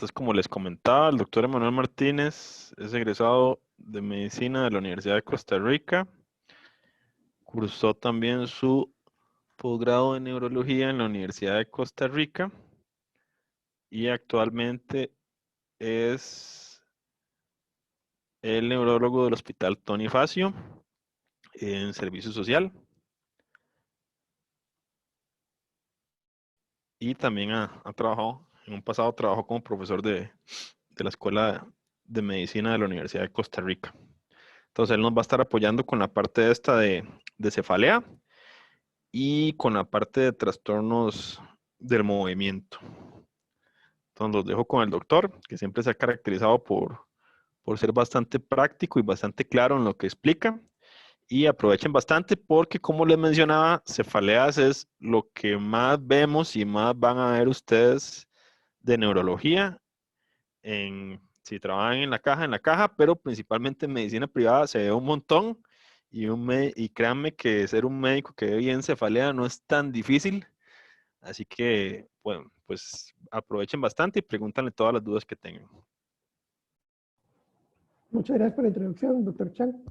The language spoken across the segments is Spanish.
Entonces, como les comentaba, el doctor Emanuel Martínez es egresado de Medicina de la Universidad de Costa Rica. Cursó también su posgrado en Neurología en la Universidad de Costa Rica y actualmente es el neurólogo del Hospital Tony Facio en Servicio Social. Y también ha trabajado, en un pasado trabajó como profesor de la Escuela de Medicina de la Universidad de Costa Rica. Entonces él nos va a estar apoyando con la parte esta de cefalea y con la parte de trastornos del movimiento. Entonces los dejo con el doctor, que siempre se ha caracterizado por ser bastante práctico y bastante claro en lo que explica. Y aprovechen bastante porque, como les mencionaba, cefaleas es lo que más vemos y más van a ver ustedes de neurología si trabajan en la caja, pero principalmente en medicina privada se ve un montón y créanme que ser un médico que ve bien cefalea no es tan difícil, así que bueno, pues aprovechen bastante y pregúntenle todas las dudas que tengan. Muchas gracias por la introducción, doctor Chan.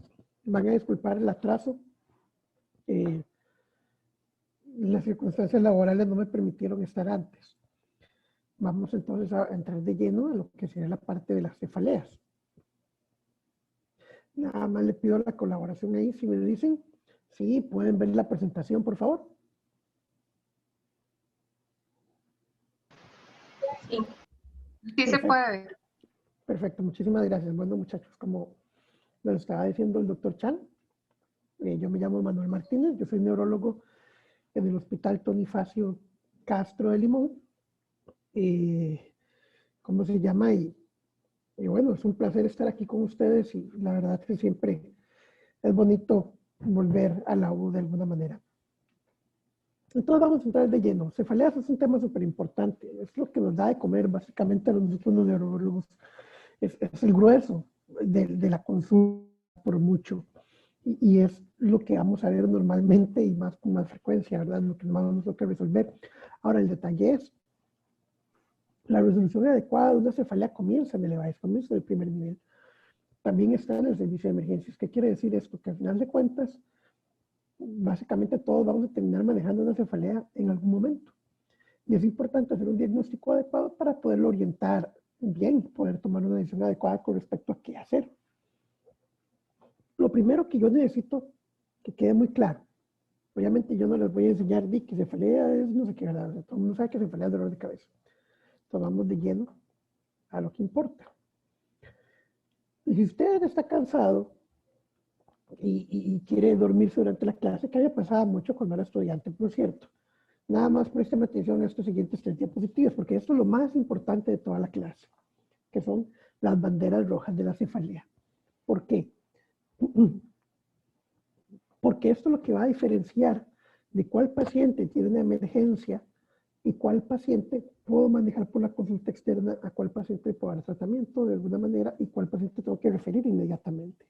Van a disculpar el atraso. Las circunstancias laborales no me permitieron estar antes. Vamos entonces a entrar de lleno en lo que sería la parte de las cefaleas. Nada más le pido la colaboración ahí, si me dicen, sí, pueden ver la presentación, por favor. Sí, sí se puede ver. Perfecto, muchísimas gracias. Bueno, muchachos, como lo estaba diciendo el doctor Chan, yo me llamo Manuel Martínez, yo soy neurólogo en el Hospital Tony Facio Castro de Limón. ¿Cómo se llama? Y bueno, es un placer estar aquí con ustedes y la verdad que siempre es bonito volver a la U de alguna manera. Entonces vamos a entrar de lleno. Cefaleas es un tema súper importante. Es lo que nos da de comer básicamente a nosotros los neurólogos. Es el grueso de la consulta por mucho. Y es lo que vamos a ver normalmente y más con más frecuencia, ¿verdad? Lo que más vamos a resolver. Ahora, el detalle es, la resolución adecuada de una cefalea comienza en el EVAES, comienza en el primer nivel. También está en el servicio de emergencias. ¿Qué quiere decir esto? Que al final de cuentas, básicamente todos vamos a terminar manejando una cefalea en algún momento. Y es importante hacer un diagnóstico adecuado para poderlo orientar bien, poder tomar una decisión adecuada con respecto a qué hacer. Lo primero que yo necesito que quede muy claro, obviamente yo no les voy a enseñar que cefalea es no sé qué, ¿verdad? Todo el mundo sabe que cefalea es dolor de cabeza. Entonces vamos de lleno a lo que importa. Y si usted está cansado y quiere dormirse durante la clase, que haya pasado mucho cuando era estudiante, por cierto, nada más presten atención a estos siguientes 3 diapositivas, porque esto es lo más importante de toda la clase, que son las banderas rojas de la cefalea. ¿Por qué? Porque esto es lo que va a diferenciar de cuál paciente tiene una emergencia y cuál paciente puedo manejar por la consulta externa, a cuál paciente puedo dar tratamiento de alguna manera y cuál paciente tengo que referir inmediatamente.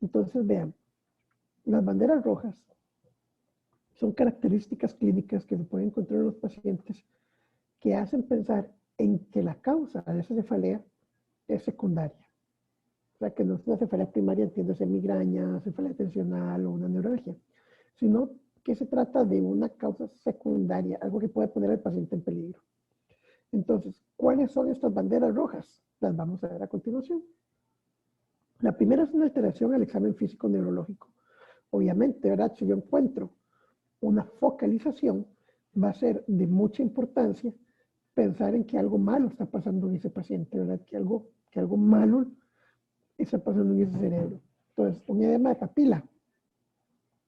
Entonces, vean, las banderas rojas son características clínicas que se pueden encontrar en los pacientes que hacen pensar en que la causa de esa cefalea es secundaria. O sea, que no es una cefalea primaria, entiéndase migraña, cefalea tensional o una neuralgia, sino que se trata de una causa secundaria, algo que puede poner al paciente en peligro. Entonces, ¿cuáles son estas banderas rojas? Las vamos a ver a continuación. La primera es una alteración al examen físico neurológico. Obviamente, ¿verdad? Si yo encuentro una focalización, va a ser de mucha importancia pensar en que algo malo está pasando en ese paciente, ¿verdad? Que algo malo está pasando en ese cerebro. Entonces, un edema de papila.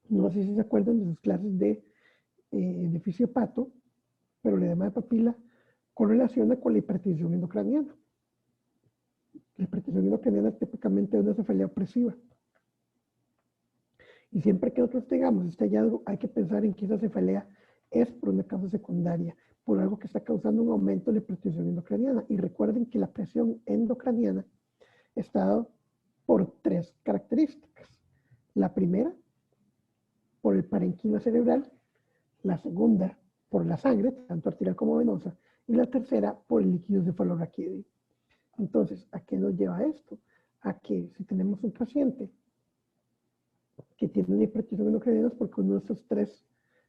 No sé si se acuerdan de sus clases de fisiopato, pero el edema de papila correlaciona con la hipertensión endocraniana. La hipertensión endocraniana típicamente es una cefalea opresiva. Y siempre que nosotros tengamos este hallazgo, hay que pensar en que esa cefalea es por una causa secundaria, por algo que está causando un aumento de la hipertensión endocraniana. Y recuerden que la presión endocraniana está dada por 3 características. La primera, por el parenquima cerebral. La segunda, por la sangre, tanto arterial como venosa, y la tercera por el líquido cefalorraquídeo. Entonces, ¿a qué nos lleva esto? A que si tenemos un paciente que tiene una hipertensión endocrina es porque uno de estos tres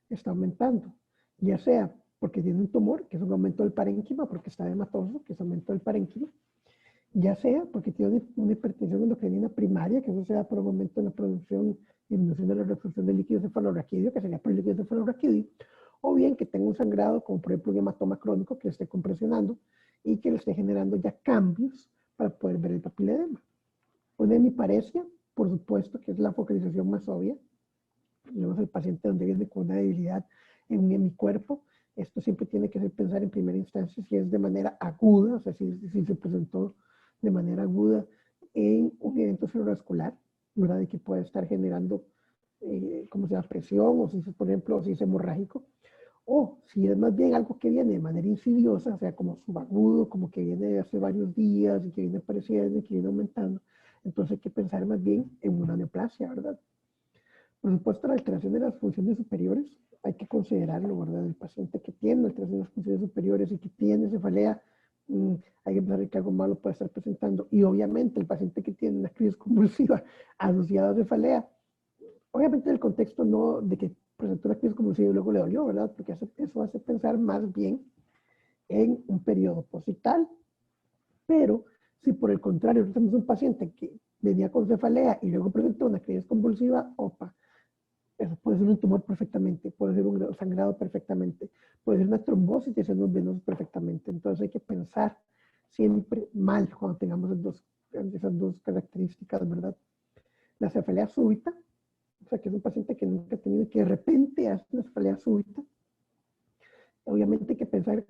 está aumentando, ya sea porque tiene un tumor, que es un aumento del parénquima, porque está hematoso, que es aumento del parénquima, ya sea porque tiene una hipertensión endocrina primaria, que eso sea por un aumento en la producción y disminución de la reabsorción del líquido cefalorraquídeo, que sería por el líquido cefalorraquídeo, o bien que tenga un sangrado, como por ejemplo un hematoma crónico que le esté compresionando y que le esté generando ya cambios para poder ver el papiledema. Una hemiparesia, por supuesto, que es la focalización más obvia. Tenemos el paciente donde viene con una debilidad en mi cuerpo. Esto siempre tiene que ser pensar en primera instancia si es de manera aguda, o sea, si se presentó de manera aguda en un evento cerebrovascular, ¿verdad? Y que puede estar generando, como se llama, presión, o si, por ejemplo, si es hemorrágico, o si es más bien algo que viene de manera insidiosa, o sea, como subagudo, como que viene de hace varios días y que viene apareciendo y que viene aumentando. Entonces hay que pensar más bien en una neoplasia, ¿verdad? Por supuesto, la alteración de las funciones superiores, hay que considerarlo, ¿verdad? El paciente que tiene alteración de las funciones superiores y que tiene cefalea, hay que pensar que algo malo puede estar presentando. Y obviamente el paciente que tiene una crisis convulsiva asociada a cefalea, obviamente en el contexto no de que presentó una crisis convulsiva y luego le dolió, ¿verdad? Porque eso hace pensar más bien en un periodo postal. Pero si por el contrario tenemos un paciente que venía con cefalea y luego presentó una crisis convulsiva, opa, eso puede ser un tumor perfectamente, puede ser un sangrado perfectamente, puede ser una trombosis de senos venosos perfectamente. Entonces hay que pensar siempre mal cuando tengamos esas dos características, ¿verdad? La cefalea súbita, o sea, que es un paciente que nunca ha tenido y que de repente hace una cefalea súbita. Obviamente hay que pensar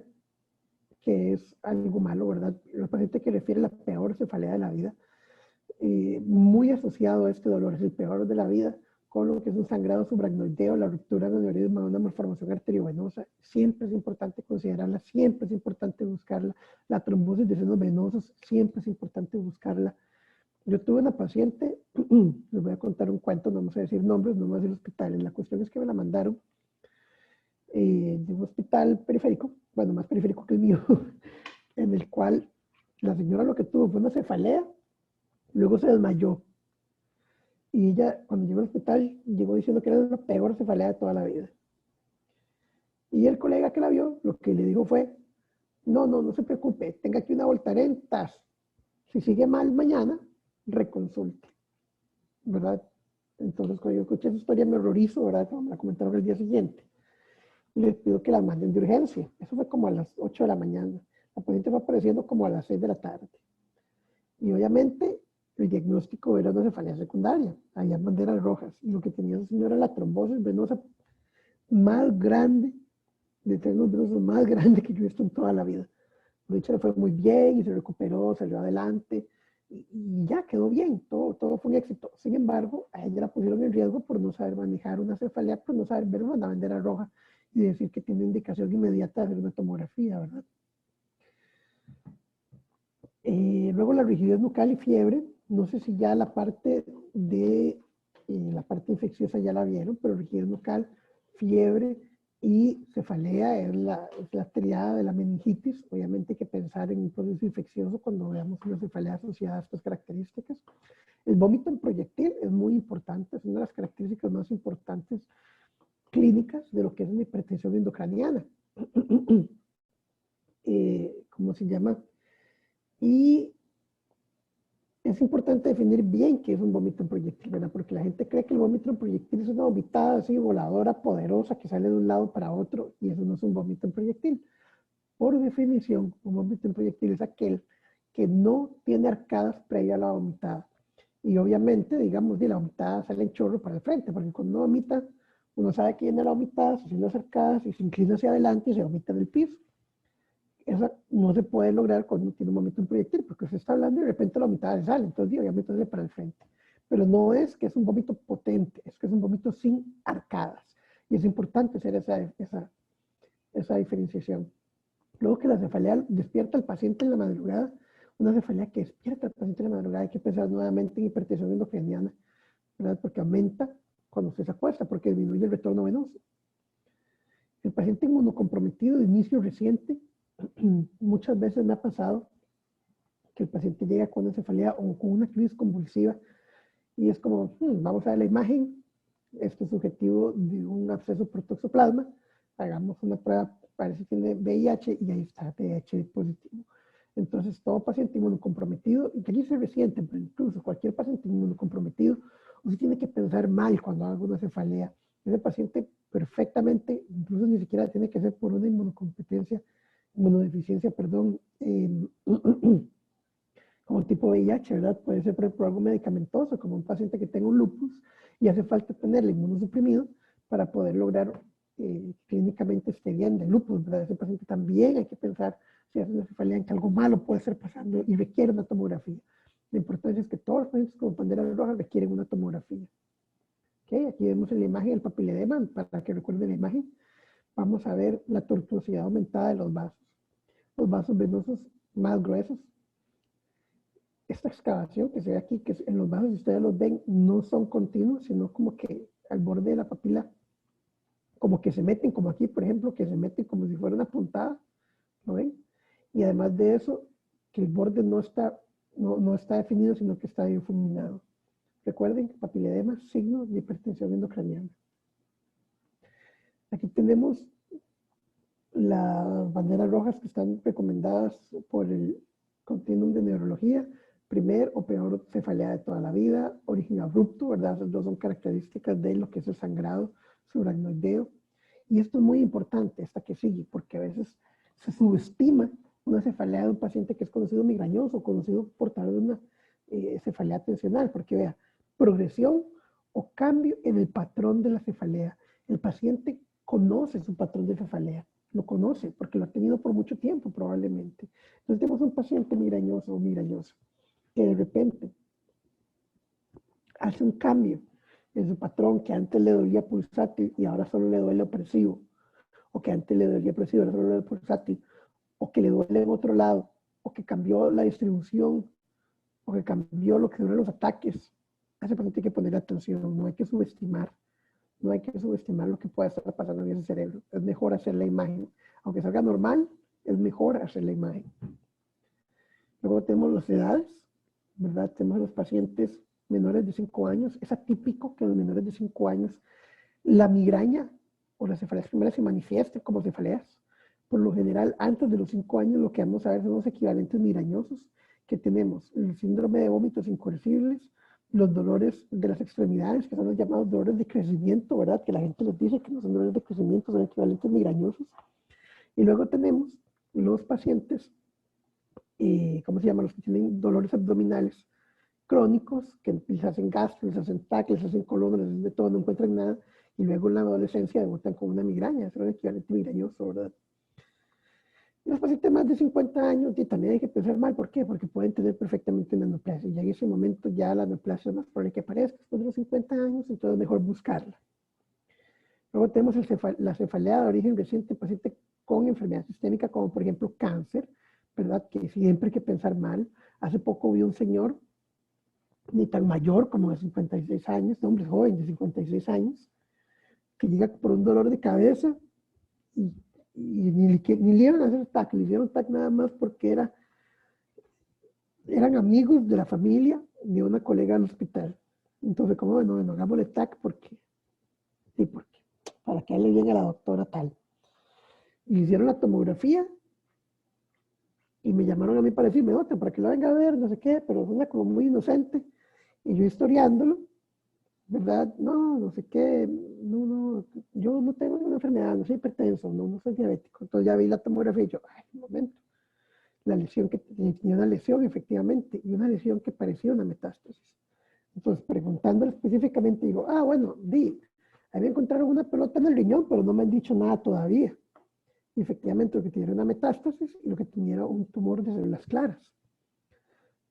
que es algo malo, ¿verdad? El paciente que refiere la peor cefalea de la vida, muy asociado a este dolor, es el peor de la vida, con lo que es un sangrado subaracnoideo, la ruptura del aneurisma, una malformación arteriovenosa. Siempre es importante considerarla, siempre es importante buscarla. La trombosis de senos venosos, siempre es importante buscarla. Yo tuve una paciente, les voy a contar un cuento, no vamos a decir nombres, no vamos a decir hospitales. La cuestión es que me la mandaron de un hospital periférico, bueno, más periférico que el mío, en el cual la señora lo que tuvo fue una cefalea, luego se desmayó. Y ella, cuando llegó al hospital, llegó diciendo que era la peor cefalea de toda la vida. Y el colega que la vio, lo que le dijo fue, no se preocupe, tenga aquí una Voltaren, tas. Si sigue mal mañana, reconsulte, ¿verdad? Entonces, cuando yo escuché esa historia me horrorizo, ¿verdad? Como me la comentaron el día siguiente. Y les pido que la manden de urgencia. Eso fue como a las 8 de la mañana. La paciente fue apareciendo como a las 6 de la tarde. Y obviamente el diagnóstico era una cefalea secundaria, había banderas rojas, y lo que tenía esa señora era la trombosis venosa más grande, de senos venosos más grande que yo he visto en toda la vida. De hecho, le fue muy bien y se recuperó, salió adelante y ya quedó bien, todo fue un éxito. Sin embargo, a ella la pusieron en riesgo por no saber manejar una cefalea, por no saber ver una bandera roja y decir que tiene indicación inmediata de hacer una tomografía, ¿verdad? Luego la rigidez nucal y fiebre, no sé si ya la parte de la parte infecciosa ya la vieron, pero rigidez nucal, fiebre y cefalea es la triada de la meningitis. Obviamente hay que pensar en un proceso infeccioso cuando veamos una cefalea asociada a estas características. El vómito en proyectil es muy importante, es una de las características más importantes clínicas de lo que es una hipertensión endocraniana. ¿Cómo se llama? Y es importante definir bien qué es un vómito en proyectil, ¿verdad? Porque la gente cree que el vómito en proyectil es una vomitada así voladora, poderosa, que sale de un lado para otro, y eso no es un vómito en proyectil. Por definición, un vómito en proyectil es aquel que no tiene arcadas previa a la vomitada. Y obviamente, digamos, de la vomitada sale el chorro para el frente, porque cuando uno vomita, uno sabe que viene la vomitada, se haciendo las arcadas y se inclina hacia adelante y se vomita en el piso. Eso no se puede lograr cuando tiene un vómito en proyectil, porque se está hablando y de repente la vomitada sale, entonces obviamente sale para el frente. Pero no es que es un vómito potente, es que es un vómito sin arcadas. Y es importante hacer esa diferenciación. Luego que la cefalea despierta al paciente en la madrugada, una cefalea que despierta al paciente en la madrugada, hay que pensar nuevamente en hipertensión endocriniana, ¿verdad? Porque aumenta cuando se acuesta, porque disminuye el retorno venoso. El paciente inmunocomprometido de inicio reciente, muchas veces me ha pasado que el paciente llega con una cefalea o con una crisis convulsiva y es como, vamos a ver la imagen, esto es subjetivo de un absceso por toxoplasma, hagamos una prueba, parece que tiene VIH y ahí está, VIH positivo. Entonces, todo paciente inmunocomprometido, y que aquí se resiente, pero incluso cualquier paciente inmunocomprometido, usted tiene que pensar mal cuando haga una cefalea. Ese paciente perfectamente, incluso ni siquiera tiene que ser por una inmunodeficiencia, perdón, como tipo VIH, ¿verdad? Puede ser por algo medicamentoso, como un paciente que tenga un lupus y hace falta tenerle inmunosuprimido para poder lograr clínicamente esté bien de lupus, ¿verdad? Ese paciente también hay que pensar si hace una cefalea en que algo malo puede estar pasando y requiere una tomografía. La importancia es que todos los pacientes con banderas rojas requieren una tomografía. ¿Okay? Aquí vemos en la imagen el papiledema, para que recuerden la imagen. Vamos a ver la tortuosidad aumentada de los vasos. Los vasos venosos más gruesos. Esta excavación que se ve aquí, que en los vasos, si ustedes los ven, no son continuos, sino como que al borde de la papila, como que se meten, como aquí, por ejemplo, que se meten como si fuera una puntada, ¿lo ven? Y además de eso, que el borde no está definido, sino que está difuminado. Recuerden que papiledema, signo de hipertensión endocraniana. Aquí tenemos las banderas rojas que están recomendadas por el Continuum de Neurología. Primer o peor cefalea de toda la vida, origen abrupto, ¿verdad? Esas dos son características de lo que es el sangrado subaracnoideo. Y esto es muy importante, esta que sigue, porque a veces se subestima una cefalea de un paciente que es conocido migrañoso, conocido portador de una cefalea tensional, porque vea, progresión o cambio en el patrón de la cefalea. El paciente conoce su patrón de cefalea, lo conoce porque lo ha tenido por mucho tiempo probablemente. Entonces tenemos un paciente migrañoso o migrañosa que de repente hace un cambio en su patrón, que antes le dolía pulsátil y ahora solo le duele opresivo, o que antes le dolía opresivo y ahora solo le duele pulsátil, o que le duele en otro lado, o que cambió la distribución, o que cambió lo que duelen los ataques. A ese paciente hay que poner atención, no hay que subestimar lo que pueda estar pasando en ese cerebro. Es mejor hacer la imagen. Aunque salga normal, es mejor hacer la imagen. Luego tenemos las edades, ¿verdad? Tenemos los pacientes menores de 5 años. Es atípico que en los menores de 5 años la migraña o las cefaleas primeras se manifiesten como cefaleas. Por lo general, antes de los 5 años, lo que vamos a ver son los equivalentes migrañosos que tenemos. El síndrome de vómitos incoercibles, los dolores de las extremidades, que son los llamados dolores de crecimiento, ¿verdad? Que la gente les dice que no son dolores de crecimiento, son equivalentes migrañosos. Y luego tenemos los pacientes, ¿cómo se llaman? Los que tienen dolores abdominales crónicos, que les hacen gastro, les hacen TAC, les hacen colon, les hacen de todo, no encuentran nada, y luego en la adolescencia debutan con una migraña, es un equivalente migrañoso, ¿verdad? Los pacientes más de 50 años y también hay que pensar mal, ¿por qué? Porque pueden tener perfectamente una neoplasia, y en ese momento ya la neoplasia es más probable que aparezca después de los 50 años, entonces es mejor buscarla. Luego tenemos la cefalea de origen reciente, paciente con enfermedad sistémica, como por ejemplo cáncer, ¿verdad? Que siempre hay que pensar mal. Hace poco vi un señor, ni tan mayor como de 56 años, un hombre joven de 56 años, que llega por un dolor de cabeza y ni le iban a hacer TAC, le hicieron TAC nada más porque eran amigos de la familia de una colega del hospital. Entonces, como bueno, hagámosle TAC porque para que le llegue a la doctora tal. Y hicieron la tomografía y me llamaron a mí para decirme, otra, para que la venga a ver, no sé qué, pero una como muy inocente. Y yo historiándolo, ¿verdad? No sé qué, yo no tengo ninguna enfermedad, no soy hipertenso, no soy diabético. Entonces ya vi la tomografía y yo, ay, un momento. La lesión que tenía una lesión, efectivamente, y una lesión que parecía una metástasis. Entonces, preguntándole específicamente, digo, bueno, ahí me encontraron una pelota en el riñón, pero no me han dicho nada todavía. Y efectivamente, lo que tenía era una metástasis y lo que tenía era un tumor de células claras.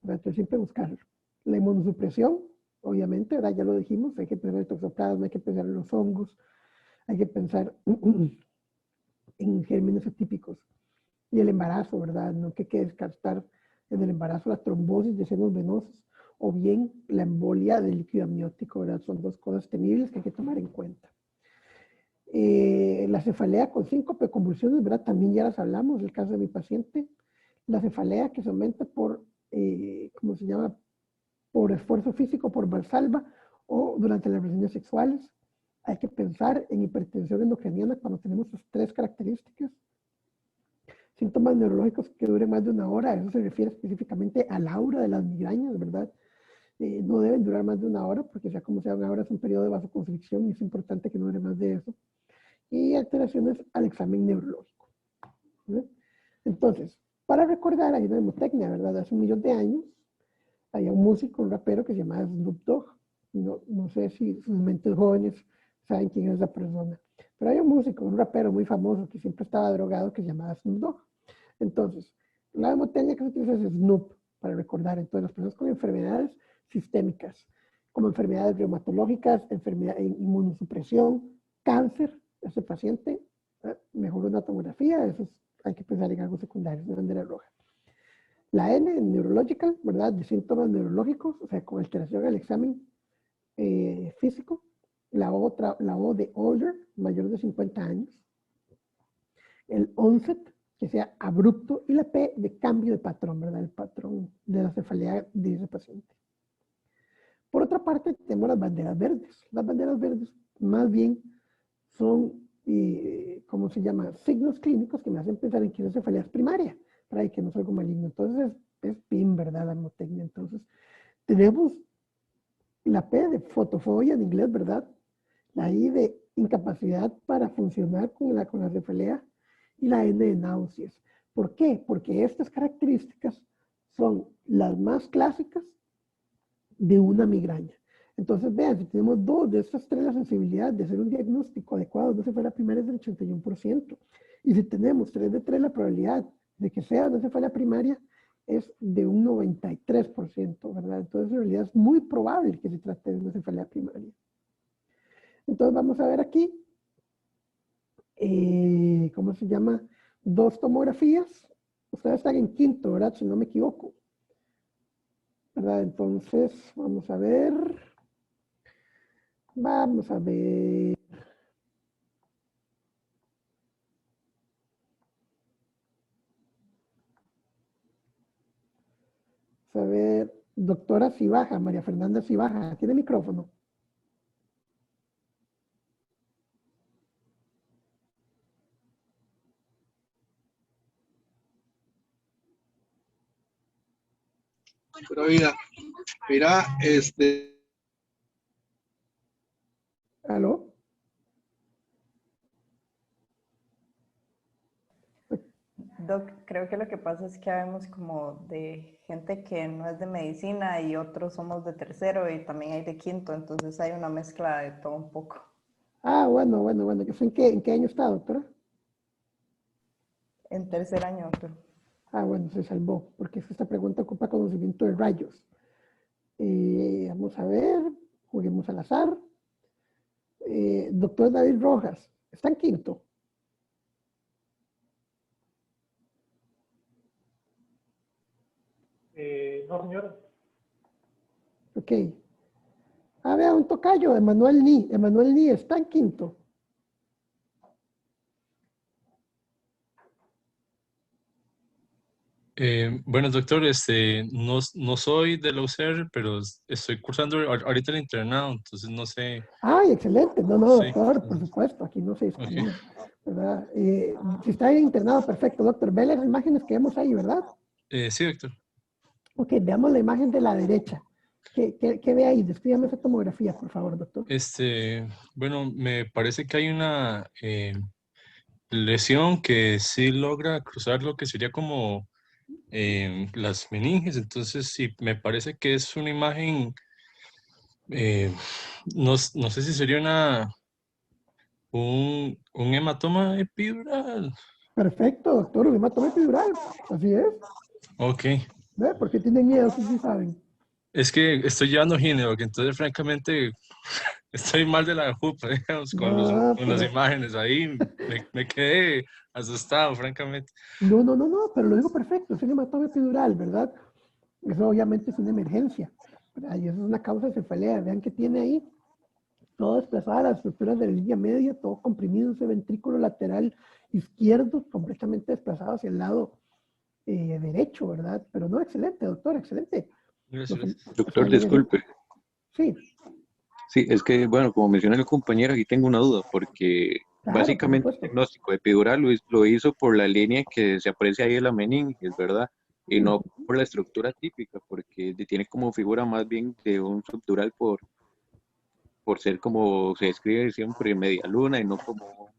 Entonces, siempre buscarlo. La inmunosupresión, obviamente, ¿verdad? Ya lo dijimos, hay que pensar en el toxoplasma, hay que pensar en los hongos, hay que pensar en gérmenes atípicos. Y el embarazo, ¿verdad? No hay que descartar en el embarazo la trombosis de senos venosos o bien la embolia del líquido amniótico, ¿verdad? Son dos cosas temibles que hay que tomar en cuenta. La cefalea con síncope, convulsiones, ¿verdad? También ya las hablamos, el caso de mi paciente. La cefalea que se aumenta por, ¿cómo se llama? Por esfuerzo físico, por valsalva o durante las relaciones sexuales. Hay que pensar en hipertensión endocriniana cuando tenemos estas tres características. Síntomas neurológicos que duren más de una hora, eso se refiere específicamente a la aura de las migrañas, ¿verdad? No deben durar más de una hora, porque sea como sea, una hora es un periodo de vasoconstricción y es importante que no dure más de eso. Y alteraciones al examen neurológico, ¿verdad? Entonces, para recordar, hay una mnemotecnia, ¿verdad? Hace 1.000.000 de años, había un músico, un rapero que se llamaba Snoop Dogg. No sé si sus mentes jóvenes saben quién es esa persona. Pero hay un músico, un rapero muy famoso que siempre estaba drogado que se llamaba Snoop Dogg. Entonces, la mnemotecnia que se utiliza es Snoop para recordar. Entonces, las personas con enfermedades sistémicas, como enfermedades reumatológicas, enfermedad, inmunosupresión, cáncer, ese paciente mejoró una tomografía, eso hay que pensar en algo secundario, es una bandera roja. La N, neurological, ¿verdad? De síntomas neurológicos, o sea, con alteración al examen físico. La O de older, mayor de 50 años. El onset, que sea abrupto. Y la P de cambio de patrón, ¿verdad? El patrón de la cefalea de ese paciente. Por otra parte, tenemos las banderas verdes. Las banderas verdes, más bien, son, ¿cómo se llama? Signos clínicos que me hacen pensar en que esa cefalea es primaria, para que no es algo maligno. Entonces, es PIM, ¿verdad? La mnemotecnia. Entonces, tenemos la P de fotofobia en inglés, ¿verdad? La I de incapacidad para funcionar con la cefalea y la N de náuseas. ¿Por qué? Porque estas características son las más clásicas de una migraña. Entonces, vean, si tenemos dos de estas tres, la sensibilidad de hacer un diagnóstico adecuado de cefalea primaria es del 81%. Y si tenemos 3 de 3, la probabilidad de que sea una cefalea primaria es de un 93%, ¿verdad? Entonces, en realidad es muy probable que se trate de una cefalea primaria. Entonces, vamos a ver aquí, ¿cómo se llama? Dos tomografías. Ustedes están en quinto, ¿verdad? Si no me equivoco. ¿Verdad? Entonces, vamos a ver. Vamos a ver. A ver, doctora Cibaja, María Fernanda Cibaja, ¿tiene micrófono? Pero mira, ¿Aló? Doc, creo que lo que pasa es que habemos como de gente que no es de medicina y otros somos de tercero y también hay de quinto, entonces hay una mezcla de todo un poco. Ah, bueno. ¿En qué año está, doctora? En tercer año, doctor. Ah, bueno, se salvó, porque esta pregunta ocupa conocimiento de rayos. Vamos a ver, juguemos al azar. Doctor David Rojas, ¿está en quinto? No, señora. Ok. Ah, vea, un tocayo, Emanuel Ni está en quinto. Bueno, doctor, no soy de la UCR, pero estoy cursando ahorita el internado, entonces no sé. Ay, excelente. No, Sí, doctor, por supuesto, aquí no se ok. discrimina, ¿verdad? Si está en internado, perfecto, doctor. Ve las imágenes que vemos ahí, ¿verdad? Sí, doctor. Ok, veamos la imagen de la derecha. ¿Qué ve ahí? Descríbame esa tomografía, por favor, doctor. Bueno, me parece que hay una lesión que sí logra cruzar lo que sería como las meninges, entonces sí, me parece que es una imagen, no sé si sería un hematoma epidural. Perfecto, doctor, un hematoma epidural. Así es. Ok. ¿Ve? ¿Por qué tienen miedo? Si sí saben. Es que estoy llevando ginebra, que entonces francamente estoy mal de la jupa, digamos, No, con las pero imágenes ahí. Me quedé asustado, francamente. no, pero lo digo perfecto, es un hematoma epidural, ¿verdad? Eso obviamente es una emergencia, ¿verdad? Y eso es una causa de cefalea. Vean que tiene ahí todo desplazada a las estructuras de la línea media, todo comprimido, ese ventrículo lateral izquierdo, completamente desplazado hacia el lado derecho, ¿verdad? Pero no, excelente, doctor, excelente. Gracias. Doctor, disculpe. Sí, Sí, es que, bueno, como menciona el compañero, aquí tengo una duda, porque claro, básicamente por el supuesto. diagnóstico epidural lo hizo por la línea que se aprecia ahí en la meninge, ¿verdad? Y no por la estructura típica, porque tiene como figura más bien de un subdural por ser como se describe siempre media luna y no como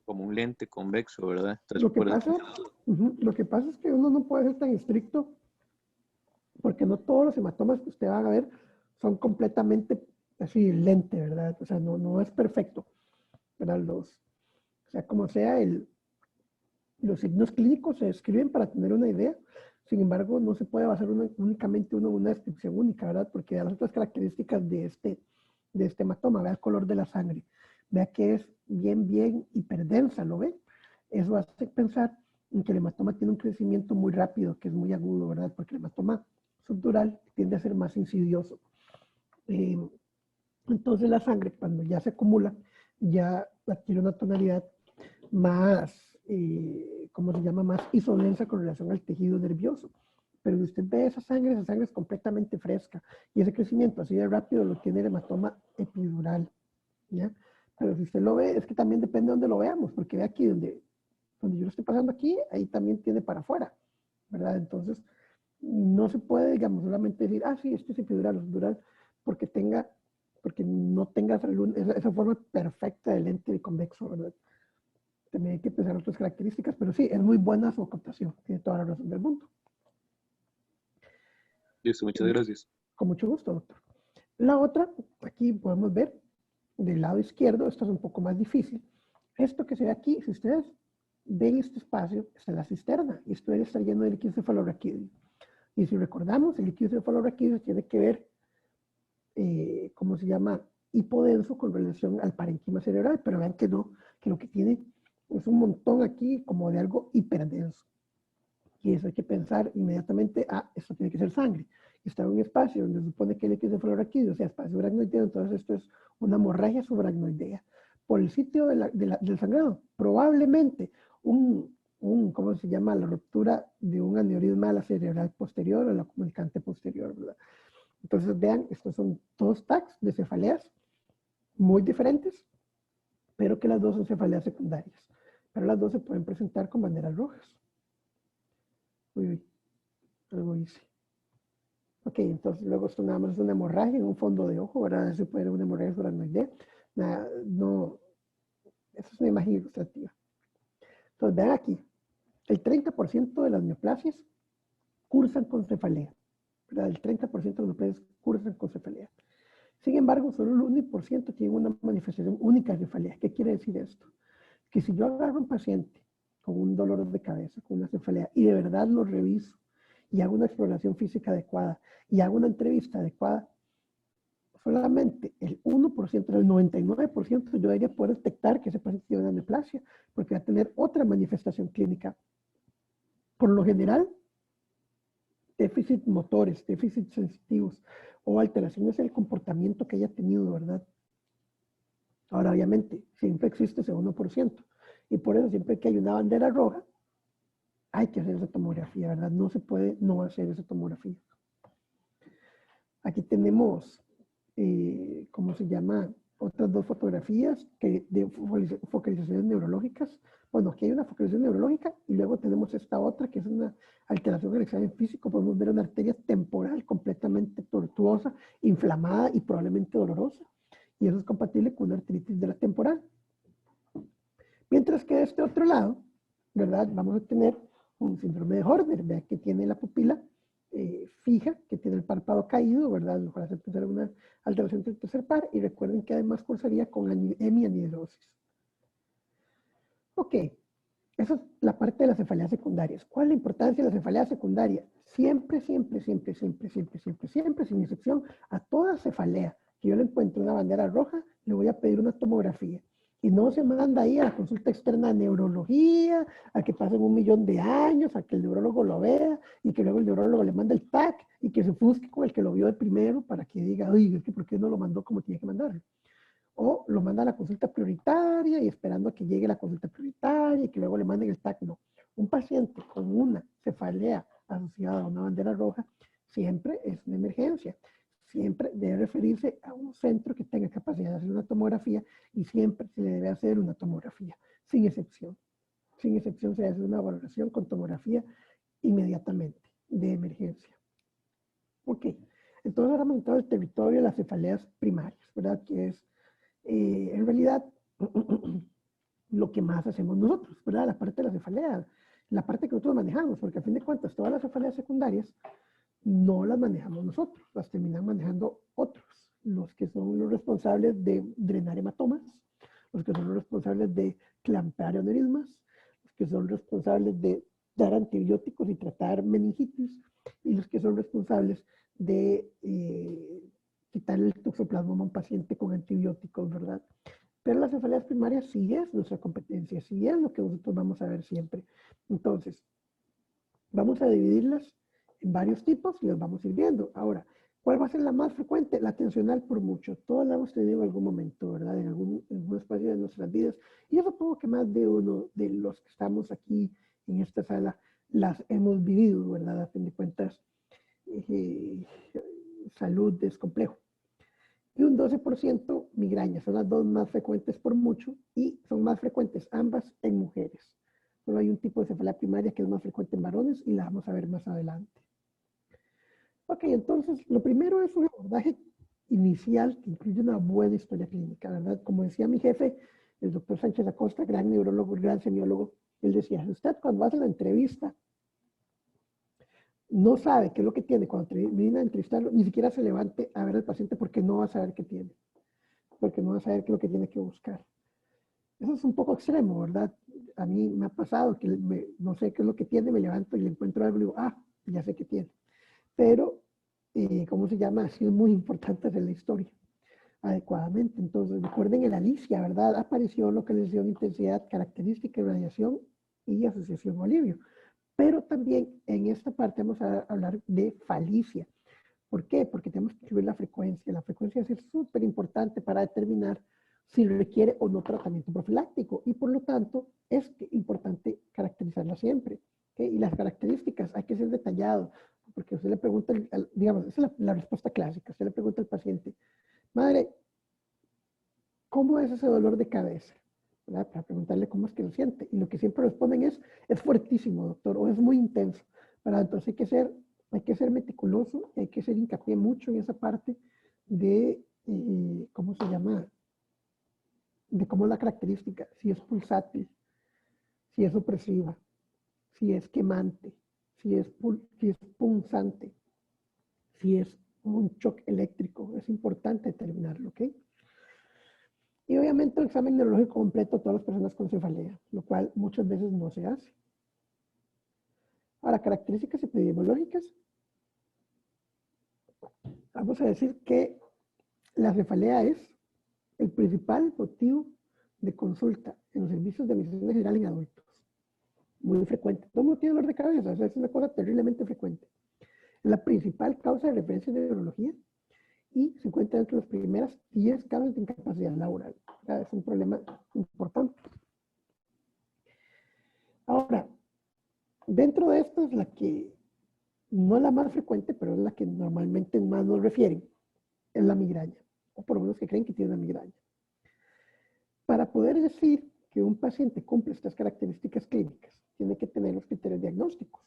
un lente convexo, ¿verdad? Entonces, Lo que por eso. pasa, lo que pasa es que uno no puede ser tan estricto porque no todos los hematomas que usted va a ver son completamente así lente, ¿verdad? O sea, no es perfecto, ¿verdad? O sea, como sea, los signos clínicos se describen para tener una idea. Sin embargo, no se puede basar únicamente uno en una descripción única, ¿verdad? Porque de las otras características de este hematoma, vea el color de la sangre, vea que es bien hiperdensa, ¿lo ve? Eso hace pensar en que el hematoma tiene un crecimiento muy rápido, que es muy agudo, ¿verdad? Porque el hematoma subdural tiende a ser más insidioso. Entonces la sangre, cuando ya se acumula, ya adquiere una tonalidad más, ¿cómo se llama? Más isodensa con relación al tejido nervioso. Pero si usted ve esa sangre es completamente fresca. Y ese crecimiento así de rápido lo tiene el hematoma epidural, ¿ya? Pero si usted lo ve, es que también depende de dónde lo veamos, porque ve aquí donde yo lo estoy pasando aquí, ahí también tiene para afuera, ¿verdad? Entonces, no se puede, digamos, solamente decir, ah, sí, este es epidural o subdural, porque no tenga esa forma perfecta de lente de convexo, ¿verdad? También hay que pensar otras características, pero sí, es muy buena su captación, tiene toda la razón del mundo. Listo, muchas gracias. Con mucho gusto, doctor. La otra, aquí podemos ver, del lado izquierdo, esto es un poco más difícil. Esto que se ve aquí, si ustedes ven este espacio, está la cisterna, y esto debe estar lleno de líquido cefalorraquídeo. Y si recordamos, el líquido cefalorraquídeo tiene que ver, ¿cómo se llama? Hipodenso con relación al parénquima cerebral, pero vean que no, que lo que tiene es un montón aquí como de algo hiperdenso. Y eso hay que pensar inmediatamente, esto tiene que ser sangre. Está en un espacio donde se supone que el líquido cefalorraquídeo, o sea, espacio aracnoideo, entonces esto es una hemorragia subaracnoidea. Por el sitio del sangrado, probablemente ¿cómo se llama? La ruptura de un aneurisma a la cerebral posterior o la comunicante posterior, ¿verdad? Entonces, vean, estos son dos tags de cefaleas muy diferentes, pero que las dos son cefaleas secundarias. Pero las dos se pueden presentar con banderas rojas. Uy, algo hice. Ok, entonces luego esto nada más es una hemorragia en un fondo de ojo, ¿verdad? Se puede ver una hemorragia subaracnoidea. No, eso es una imagen ilustrativa. Entonces, vean aquí, el 30% de las neoplasias cursan con cefalea, ¿verdad? El 30% de las neoplasias cursan con cefalea. Sin embargo, solo el 1% tiene una manifestación única de cefalea. ¿Qué quiere decir esto? Que si yo agarro a un paciente con un dolor de cabeza, con una cefalea, y de verdad lo reviso, y hago una exploración física adecuada, y hago una entrevista adecuada, solamente el 1%, el 99% yo debería poder detectar que ese paciente tiene una neoplasia, porque va a tener otra manifestación clínica. Por lo general, déficit motores, déficits sensitivos o alteraciones en el comportamiento que haya tenido, ¿verdad? Ahora, obviamente, siempre existe ese 1%. Y por eso, siempre que hay una bandera roja, hay que hacer esa tomografía, ¿verdad? No se puede no hacer esa tomografía. Aquí tenemos, ¿cómo se llama? Otras dos fotografías de focalizaciones neurológicas. Bueno, aquí hay una focalización neurológica y luego tenemos esta otra que es una alteración del examen físico. Podemos ver una arteria temporal completamente tortuosa, inflamada y probablemente dolorosa. Y eso es compatible con una artritis de la temporal. Mientras que de este otro lado, ¿verdad? Vamos a tener un síndrome de Horner, vea que tiene la pupila fija, que tiene el párpado caído, ¿verdad? Lo cual hace pensar una alteración del tercer par, y recuerden que además cursaría con hemianidrosis. Ok, esa es la parte de las cefaleas secundarias. ¿Cuál es la importancia de la cefalea secundaria? Siempre, sin excepción, a toda cefalea que yo le encuentre una bandera roja, le voy a pedir una tomografía. Y no se manda ahí a la consulta externa de neurología, a que pasen 1.000.000 de años, a que el neurólogo lo vea y que luego el neurólogo le mande el TAC y que se busque con el que lo vio de primero para que diga, oye, es que ¿por qué no lo mandó como tiene que mandarlo? O lo manda a la consulta prioritaria y esperando a que llegue la consulta prioritaria y que luego le manden el TAC. No, un paciente con una cefalea asociada a una bandera roja siempre es una emergencia. Siempre debe referirse a un centro que tenga capacidad de hacer una tomografía y siempre se le debe hacer una tomografía, sin excepción. Sin excepción se debe hacer una valoración con tomografía inmediatamente, de emergencia. Ok, entonces ahora hemos entrado al territorio de las cefaleas primarias, ¿verdad? Que es, en realidad, lo que más hacemos nosotros, ¿verdad? La parte de la cefalea, la parte que nosotros manejamos, porque a fin de cuentas todas las cefaleas secundarias no las manejamos nosotros, las terminan manejando otros, los que son los responsables de drenar hematomas, los que son los responsables de clampear aneurismas, los que son responsables de dar antibióticos y tratar meningitis, y los que son responsables de quitar el toxoplasmoma a un paciente con antibióticos, ¿verdad? Pero las cefaleas primarias sí es nuestra competencia, sí es lo que nosotros vamos a ver siempre. Entonces, vamos a dividirlas en varios tipos y los vamos a ir viendo. Ahora, ¿cuál va a ser la más frecuente? La tensional por mucho. Todos la hemos tenido en algún momento, ¿verdad? En algún espacio de nuestras vidas. Y yo supongo que más de uno de los que estamos aquí en esta sala las hemos vivido, ¿verdad? A fin de cuentas, salud es complejo. Y un 12% migraña. Son las dos más frecuentes por mucho y son más frecuentes ambas en mujeres. Solo hay un tipo de cefalea primaria que es más frecuente en varones y la vamos a ver más adelante. Ok, entonces lo primero es un abordaje inicial que incluye una buena historia clínica, ¿verdad? Como decía mi jefe, el doctor Sánchez Acosta, gran neurólogo, gran semiólogo, él decía, usted cuando hace la entrevista no sabe qué es lo que tiene, cuando viene a entrevistarlo, ni siquiera se levante a ver al paciente porque no va a saber qué tiene, porque no va a saber qué es lo que tiene que buscar. Eso es un poco extremo, ¿verdad? A mí me ha pasado que no sé qué es lo que tiene, me levanto y le encuentro algo y digo, ah, ya sé qué tiene. Pero, ¿cómo se llama? Ha sido muy importante hacer la historia adecuadamente. Entonces, recuerden el Alicia, ¿verdad? Apareció localización, intensidad, característica, radiación y asociación o alivio. Pero también en esta parte vamos a hablar de falicia. ¿Por qué? Porque tenemos que incluir la frecuencia. La frecuencia es súper importante para determinar si requiere o no tratamiento profiláctico y por lo tanto es importante caracterizarla siempre. ¿Okay? Y las características hay que ser detallado porque usted le pregunta, digamos, esa es la respuesta clásica, usted le pregunta al paciente, madre, ¿cómo es ese dolor de cabeza? ¿Verdad? Para preguntarle cómo es que lo siente. Y lo que siempre responden es fuertísimo, doctor, o es muy intenso. ¿Verdad? Entonces hay que ser meticuloso, hay que hacer hincapié mucho en esa parte de, ¿cómo se llama? De cómo es la característica, si es pulsátil, si es opresiva, si es quemante, si es punzante, si es un shock eléctrico. Es importante determinarlo, ¿ok? Y obviamente el examen neurológico completo a todas las personas con cefalea, lo cual muchas veces no se hace. Ahora, características epidemiológicas. Vamos a decir que la cefalea es el principal motivo de consulta en los servicios de medicina general en adultos. Muy frecuente. Todo el mundo tiene dolor de cabeza, o sea, es una cosa terriblemente frecuente. Es la principal causa de referencia en neurología y se encuentra entre las primeras 10 causas de incapacidad laboral. O sea, es un problema importante. Ahora, dentro de esto es la que no es la más frecuente, pero es la que normalmente más nos refieren, es la migraña, o por lo menos que creen que tiene una migraña. Para poder decir que un paciente cumple estas características clínicas, tiene que tener los criterios diagnósticos.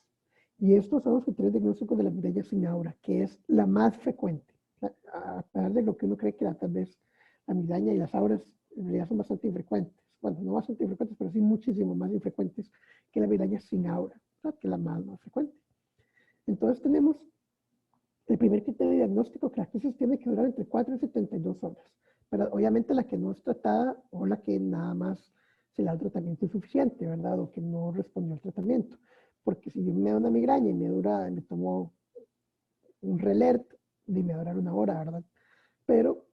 Y estos son los criterios diagnósticos de la migraña sin aura, que es la más frecuente. A pesar de lo que uno cree que tal vez la migraña y las auras en realidad son bastante infrecuentes. Bueno, no bastante infrecuentes, pero sí muchísimo más infrecuentes que la migraña sin aura, ¿verdad? Que es la más frecuente. Entonces tenemos el primer criterio diagnóstico, que la crisis tiene que durar entre 4 y 72 horas. Pero obviamente la que no es tratada o la que nada más se le da el tratamiento insuficiente, ¿verdad? O que no respondió al tratamiento. Porque si yo me da una migraña y me tomo un Relert, y me va a durar 1 hora, ¿verdad? Pero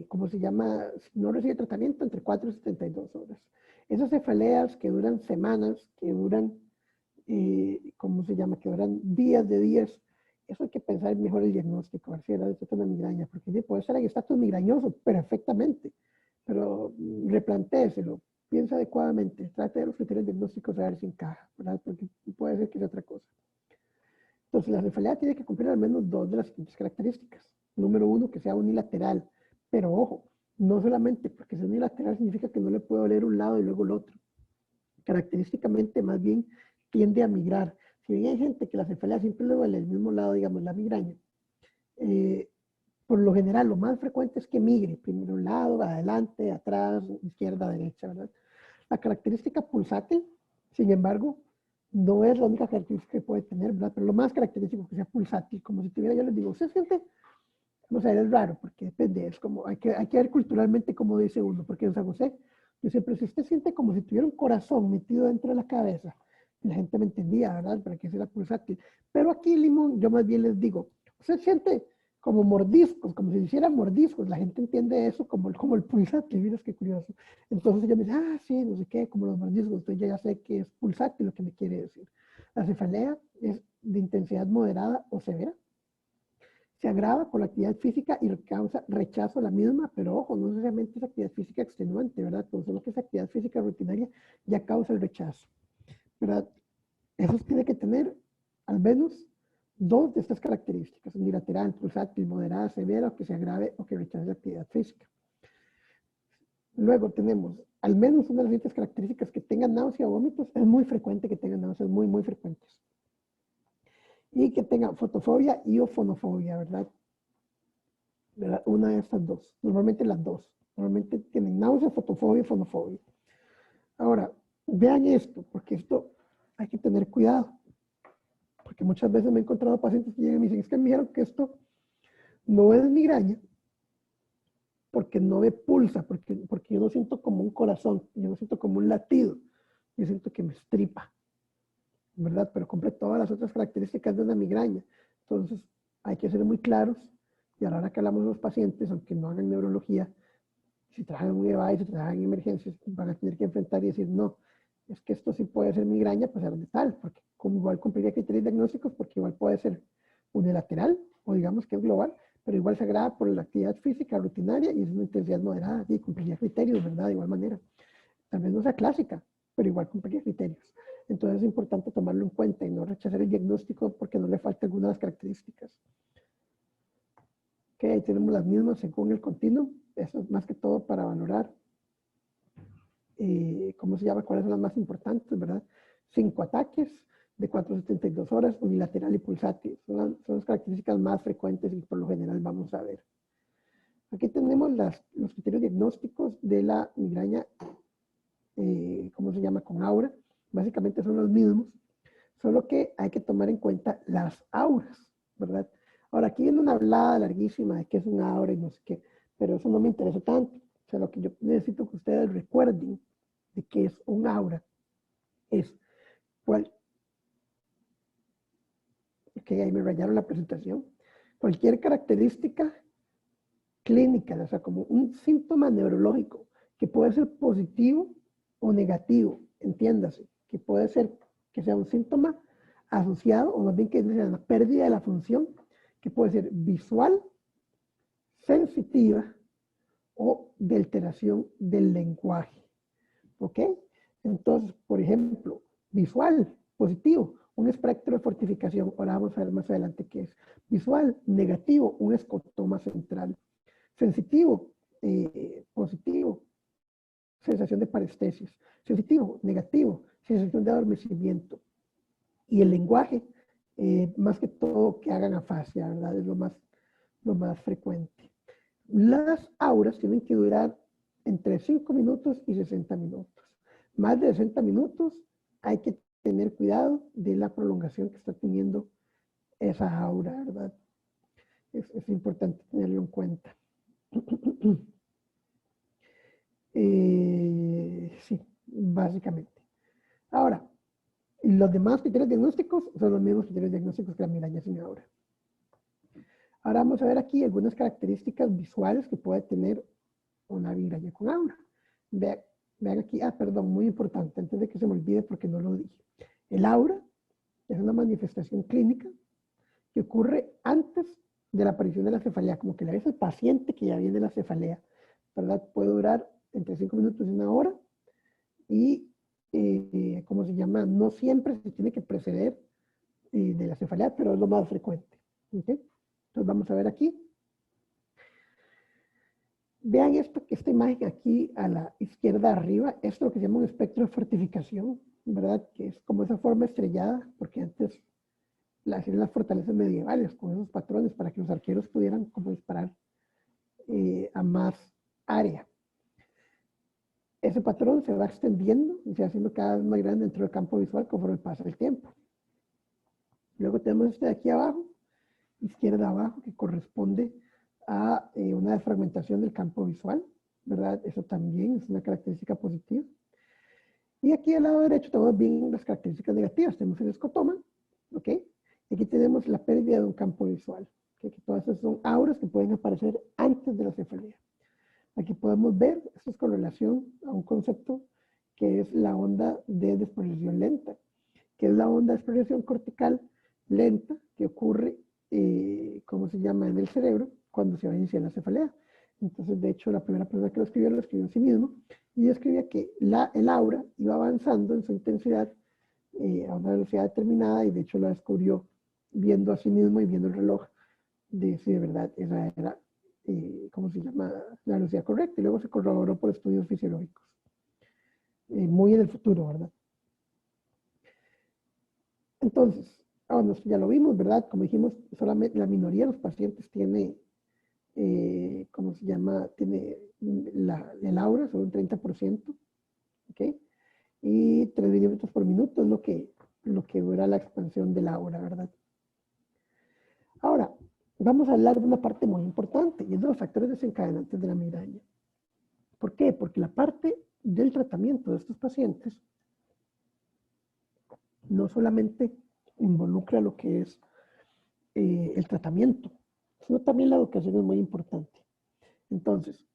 ¿cómo se llama? Si no recibe tratamiento, entre 4 y 72 horas. Esas cefaleas que duran semanas, que duran, ¿cómo se llama? Que duran días de días, eso hay que pensar mejor el diagnóstico, a ver si era de una migraña, porque sí, puede ser en estatus migrañoso perfectamente, pero replantéeselo, piensa adecuadamente, trate de los criterios diagnósticos a ver si encaja, ¿verdad? Porque puede ser que sea otra cosa. Entonces, la cefalea tiene que cumplir al menos 2 de las siguientes características. Número 1, que sea unilateral, pero ojo, no solamente porque sea unilateral significa que no le puede doler un lado y luego el otro. Característicamente, más bien, tiende a migrar. Si bien hay gente que la cefalea siempre le duele el mismo lado, digamos, la migraña, por lo general, lo más frecuente es que migre, primero un lado, adelante, atrás, izquierda, derecha, ¿verdad? La característica pulsátil, sin embargo, no es la única característica que puede tener, ¿verdad? Pero lo más característico es que sea pulsátil, como si tuviera, yo les digo, ¿usted siente? No sé, es raro, porque depende, es como, hay que ver culturalmente cómo dice uno, porque en San José, yo siempre, si usted siente como si tuviera un corazón metido dentro de la cabeza, la gente me entendía, ¿verdad? Para que sea pulsátil. Pero aquí, Limón, yo más bien les digo, usted siente como mordiscos, como si hicieran mordiscos, la gente entiende eso como el pulsátil, miras qué curioso. Entonces ella me dice, ah, sí, no sé qué, como los mordiscos, entonces ya sé que es pulsátil lo que me quiere decir. La cefalea es de intensidad moderada o severa. Se agrava por la actividad física y causa rechazo a la misma, pero ojo, no necesariamente es actividad física extenuante, ¿verdad? Pues solo que esa actividad física rutinaria ya causa el rechazo, ¿verdad? Eso tiene que tener al menos 2 de estas características, unilateral, pulsátil, moderada, severa, o que se agrave o que rechace la actividad física. Luego tenemos al menos una de las siguientes características, que tengan náusea o vómitos. Es muy frecuente que tengan náuseas, muy, muy frecuentes. Y que tengan fotofobia y o fonofobia, ¿verdad? Una de estas dos, normalmente las dos. Normalmente tienen náusea, fotofobia y fonofobia. Ahora, vean esto, porque esto hay que tener cuidado. Porque muchas veces me he encontrado pacientes que llegan y me dicen, es que me dijeron que esto no es migraña, porque no me pulsa, porque yo no siento como un corazón, yo no siento como un latido, yo siento que me estripa, ¿verdad? Pero cumple todas las otras características de una migraña. Entonces, hay que ser muy claros, y a la hora que hablamos de los pacientes, aunque no hagan neurología, si trabajan en un EVA, si trabajan en emergencias, van a tener que enfrentar y decir, no, es que esto sí puede ser migraña, pues de tal, porque como igual cumpliría criterios diagnósticos, porque igual puede ser unilateral, o digamos que es global, pero igual se agrava por la actividad física rutinaria y es una intensidad moderada, y cumpliría criterios, ¿verdad? De igual manera. Tal vez no sea clásica, pero igual cumpliría criterios. Entonces es importante tomarlo en cuenta y no rechazar el diagnóstico porque no le falta algunas de las características. Ok, ahí tenemos las mismas según el continuum. Eso es más que todo para valorar, ¿cómo se llama? ¿Cuáles son las más importantes, verdad? 5 ataques de 472 horas, unilateral y pulsátil. Son las características más frecuentes y por lo general vamos a ver. Aquí tenemos los criterios diagnósticos de la migraña, ¿cómo se llama? Con aura. Básicamente son los mismos, solo que hay que tomar en cuenta las auras, ¿verdad? Ahora, aquí viene una hablada larguísima de qué es una aura y no sé qué, pero eso no me interesa tanto. O sea, lo que yo necesito que ustedes recuerden de qué es un aura es cuál. Ok, ahí me rayaron la presentación. Cualquier característica clínica, o sea, como un síntoma neurológico que puede ser positivo o negativo, entiéndase, que puede ser que sea un síntoma asociado, o más bien que sea una pérdida de la función, que puede ser visual, sensitiva o de alteración del lenguaje. ¿Ok? Entonces, por ejemplo, visual, positivo, un espectro de fortificación. Ahora vamos a ver más adelante qué es. Visual, negativo, un escotoma central. Sensitivo, positivo, sensación de parestesias. Sensitivo, negativo, sensación de adormecimiento. Y el lenguaje, más que todo que hagan afasia, ¿verdad? Es lo más frecuente. Las auras tienen que durar entre 5 minutos y 60 minutos. Más de 60 minutos hay que tener cuidado de la prolongación que está teniendo esa aura, ¿verdad? Es importante tenerlo en cuenta. Sí, básicamente. Ahora, los demás criterios diagnósticos son los mismos criterios diagnósticos que la migraña sin aura. Ahora vamos a ver aquí algunas características visuales que puede tener una migraña con aura. Vean aquí, perdón, muy importante, antes de que se me olvide porque no lo dije. El aura es una manifestación clínica que ocurre antes de la aparición de la cefalea, como que le ves al paciente que ya viene la cefalea, ¿verdad? Puede durar entre 5 minutos y 1 hora y, ¿cómo se llama? No siempre se tiene que preceder de la cefalea, pero es lo más frecuente. ¿Okay? Entonces vamos a ver aquí. Vean esta imagen aquí a la izquierda arriba, esto es lo que se llama un espectro de fortificación, ¿verdad? Que es como esa forma estrellada, porque antes hacían las fortalezas medievales con esos patrones para que los arqueros pudieran como disparar a más área. Ese patrón se va extendiendo y se va haciendo cada vez más grande dentro del campo visual conforme pasa el tiempo. Luego tenemos este de aquí abajo, izquierda abajo, que corresponde a una desfragmentación del campo visual, ¿verdad? Eso también es una característica positiva. Y aquí al lado derecho tenemos bien las características negativas. Tenemos el escotoma, ¿ok? Y aquí tenemos la pérdida de un campo visual, ¿okay? Que todas esas son auras que pueden aparecer antes de la cefalea. Aquí podemos ver, esto es con relación a un concepto que es la onda de desproliferación lenta, que es la onda de desproliferación cortical lenta que ocurre, ¿cómo se llama?, en el cerebro cuando se va a iniciar la cefalea. Entonces, de hecho, la primera persona que lo escribió en sí mismo y describía que el aura iba avanzando en su intensidad a una velocidad determinada y de hecho la descubrió viendo a sí mismo y viendo el reloj de si de verdad esa era, ¿cómo se llama?, la velocidad correcta. Y luego se corroboró por estudios fisiológicos. Muy en el futuro, ¿verdad? Entonces, bueno, esto ya lo vimos, ¿verdad? Como dijimos, solamente la minoría de los pacientes tiene, ¿cómo se llama?, tiene el aura, solo un 30%, ¿ok? Y 3 milímetros por minuto es lo que dura la expansión del aura, ¿verdad? Ahora, vamos a hablar de una parte muy importante y es de los factores desencadenantes de la migraña. ¿Por qué? Porque la parte del tratamiento de estos pacientes no solamente involucra lo que es el tratamiento, sino también la educación es muy importante. Entonces,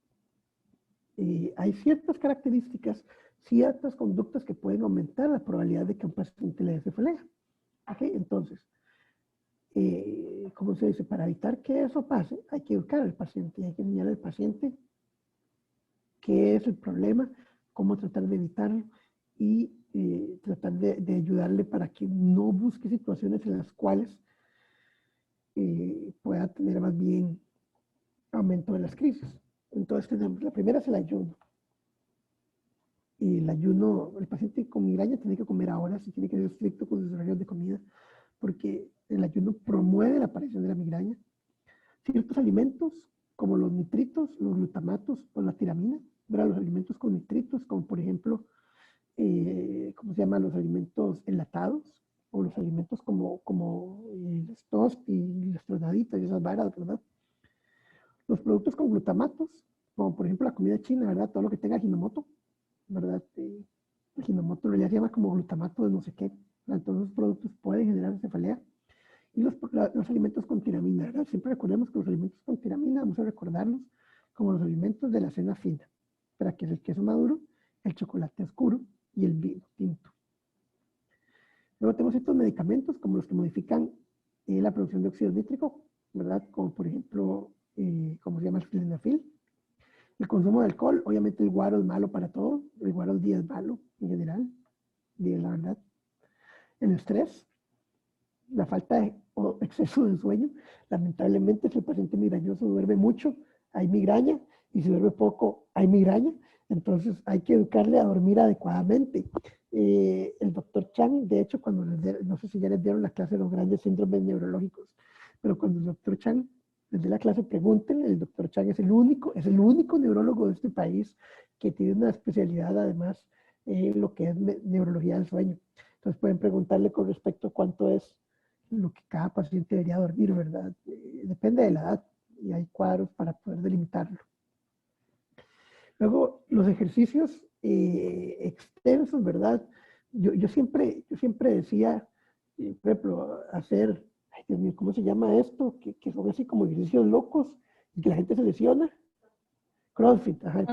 hay ciertas características, ciertas conductas que pueden aumentar la probabilidad de que un paciente le dé cefalea. ¿Okay? Entonces, ¿cómo se dice? Para evitar que eso pase, hay que educar al paciente y hay que enseñar al paciente qué es el problema, cómo tratar de evitarlo y tratar de ayudarle para que no busque situaciones en las cuales pueda tener más bien aumento de las crisis. Entonces tenemos, la primera es el ayuno. Y el ayuno, el paciente con migraña tiene que comer ahora, si tiene que ser estricto con sus horarios de comida, porque el ayuno promueve la aparición de la migraña. Ciertos alimentos, como los nitritos, los glutamatos o la tiramina, ¿verdad? Los alimentos con nitritos, como por ejemplo, ¿cómo se llama? Los alimentos enlatados, o los alimentos como los toast y las tronaditas y esas varas, ¿verdad? Los productos con glutamatos, como por ejemplo la comida china, ¿verdad? Todo lo que tenga Hinomoto, ¿verdad? El Hinomoto en realidad se llama como glutamato de no sé qué. Entonces los productos pueden generar cefalea. Y los alimentos con tiramina, ¿verdad? Siempre recordemos que los alimentos con tiramina, vamos a recordarlos como los alimentos de la cena fina, para que es el queso maduro, el chocolate oscuro y el vino tinto. Luego tenemos estos medicamentos como los que modifican la producción de óxido nítrico, ¿verdad? Como por ejemplo, ¿cómo se llama? El sildenafil. El consumo de alcohol, obviamente el guaro es malo para todo, el guaro día es malo en general, la verdad. El estrés, la falta de o exceso de sueño, lamentablemente si el paciente migrañoso duerme mucho, hay migraña, y si duerme poco, hay migraña, entonces hay que educarle a dormir adecuadamente. El doctor Chang, de hecho, cuando no sé si ya les dieron la clase de los grandes síndromes neurológicos, pero cuando el doctor Chang les dé la clase, pregúntenle, el doctor Chang es el único neurólogo de este país que tiene una especialidad además en lo que es neurología del sueño. Entonces pueden preguntarle con respecto a cuánto es lo que cada paciente debería dormir, ¿verdad? Depende de la edad y hay cuadros para poder delimitarlo. Luego, los ejercicios extensos, ¿verdad? Yo siempre decía, por ejemplo, Dios mío, ¿cómo se llama esto? Que son así como ejercicios locos y que la gente se lesiona. CrossFit, ajá, el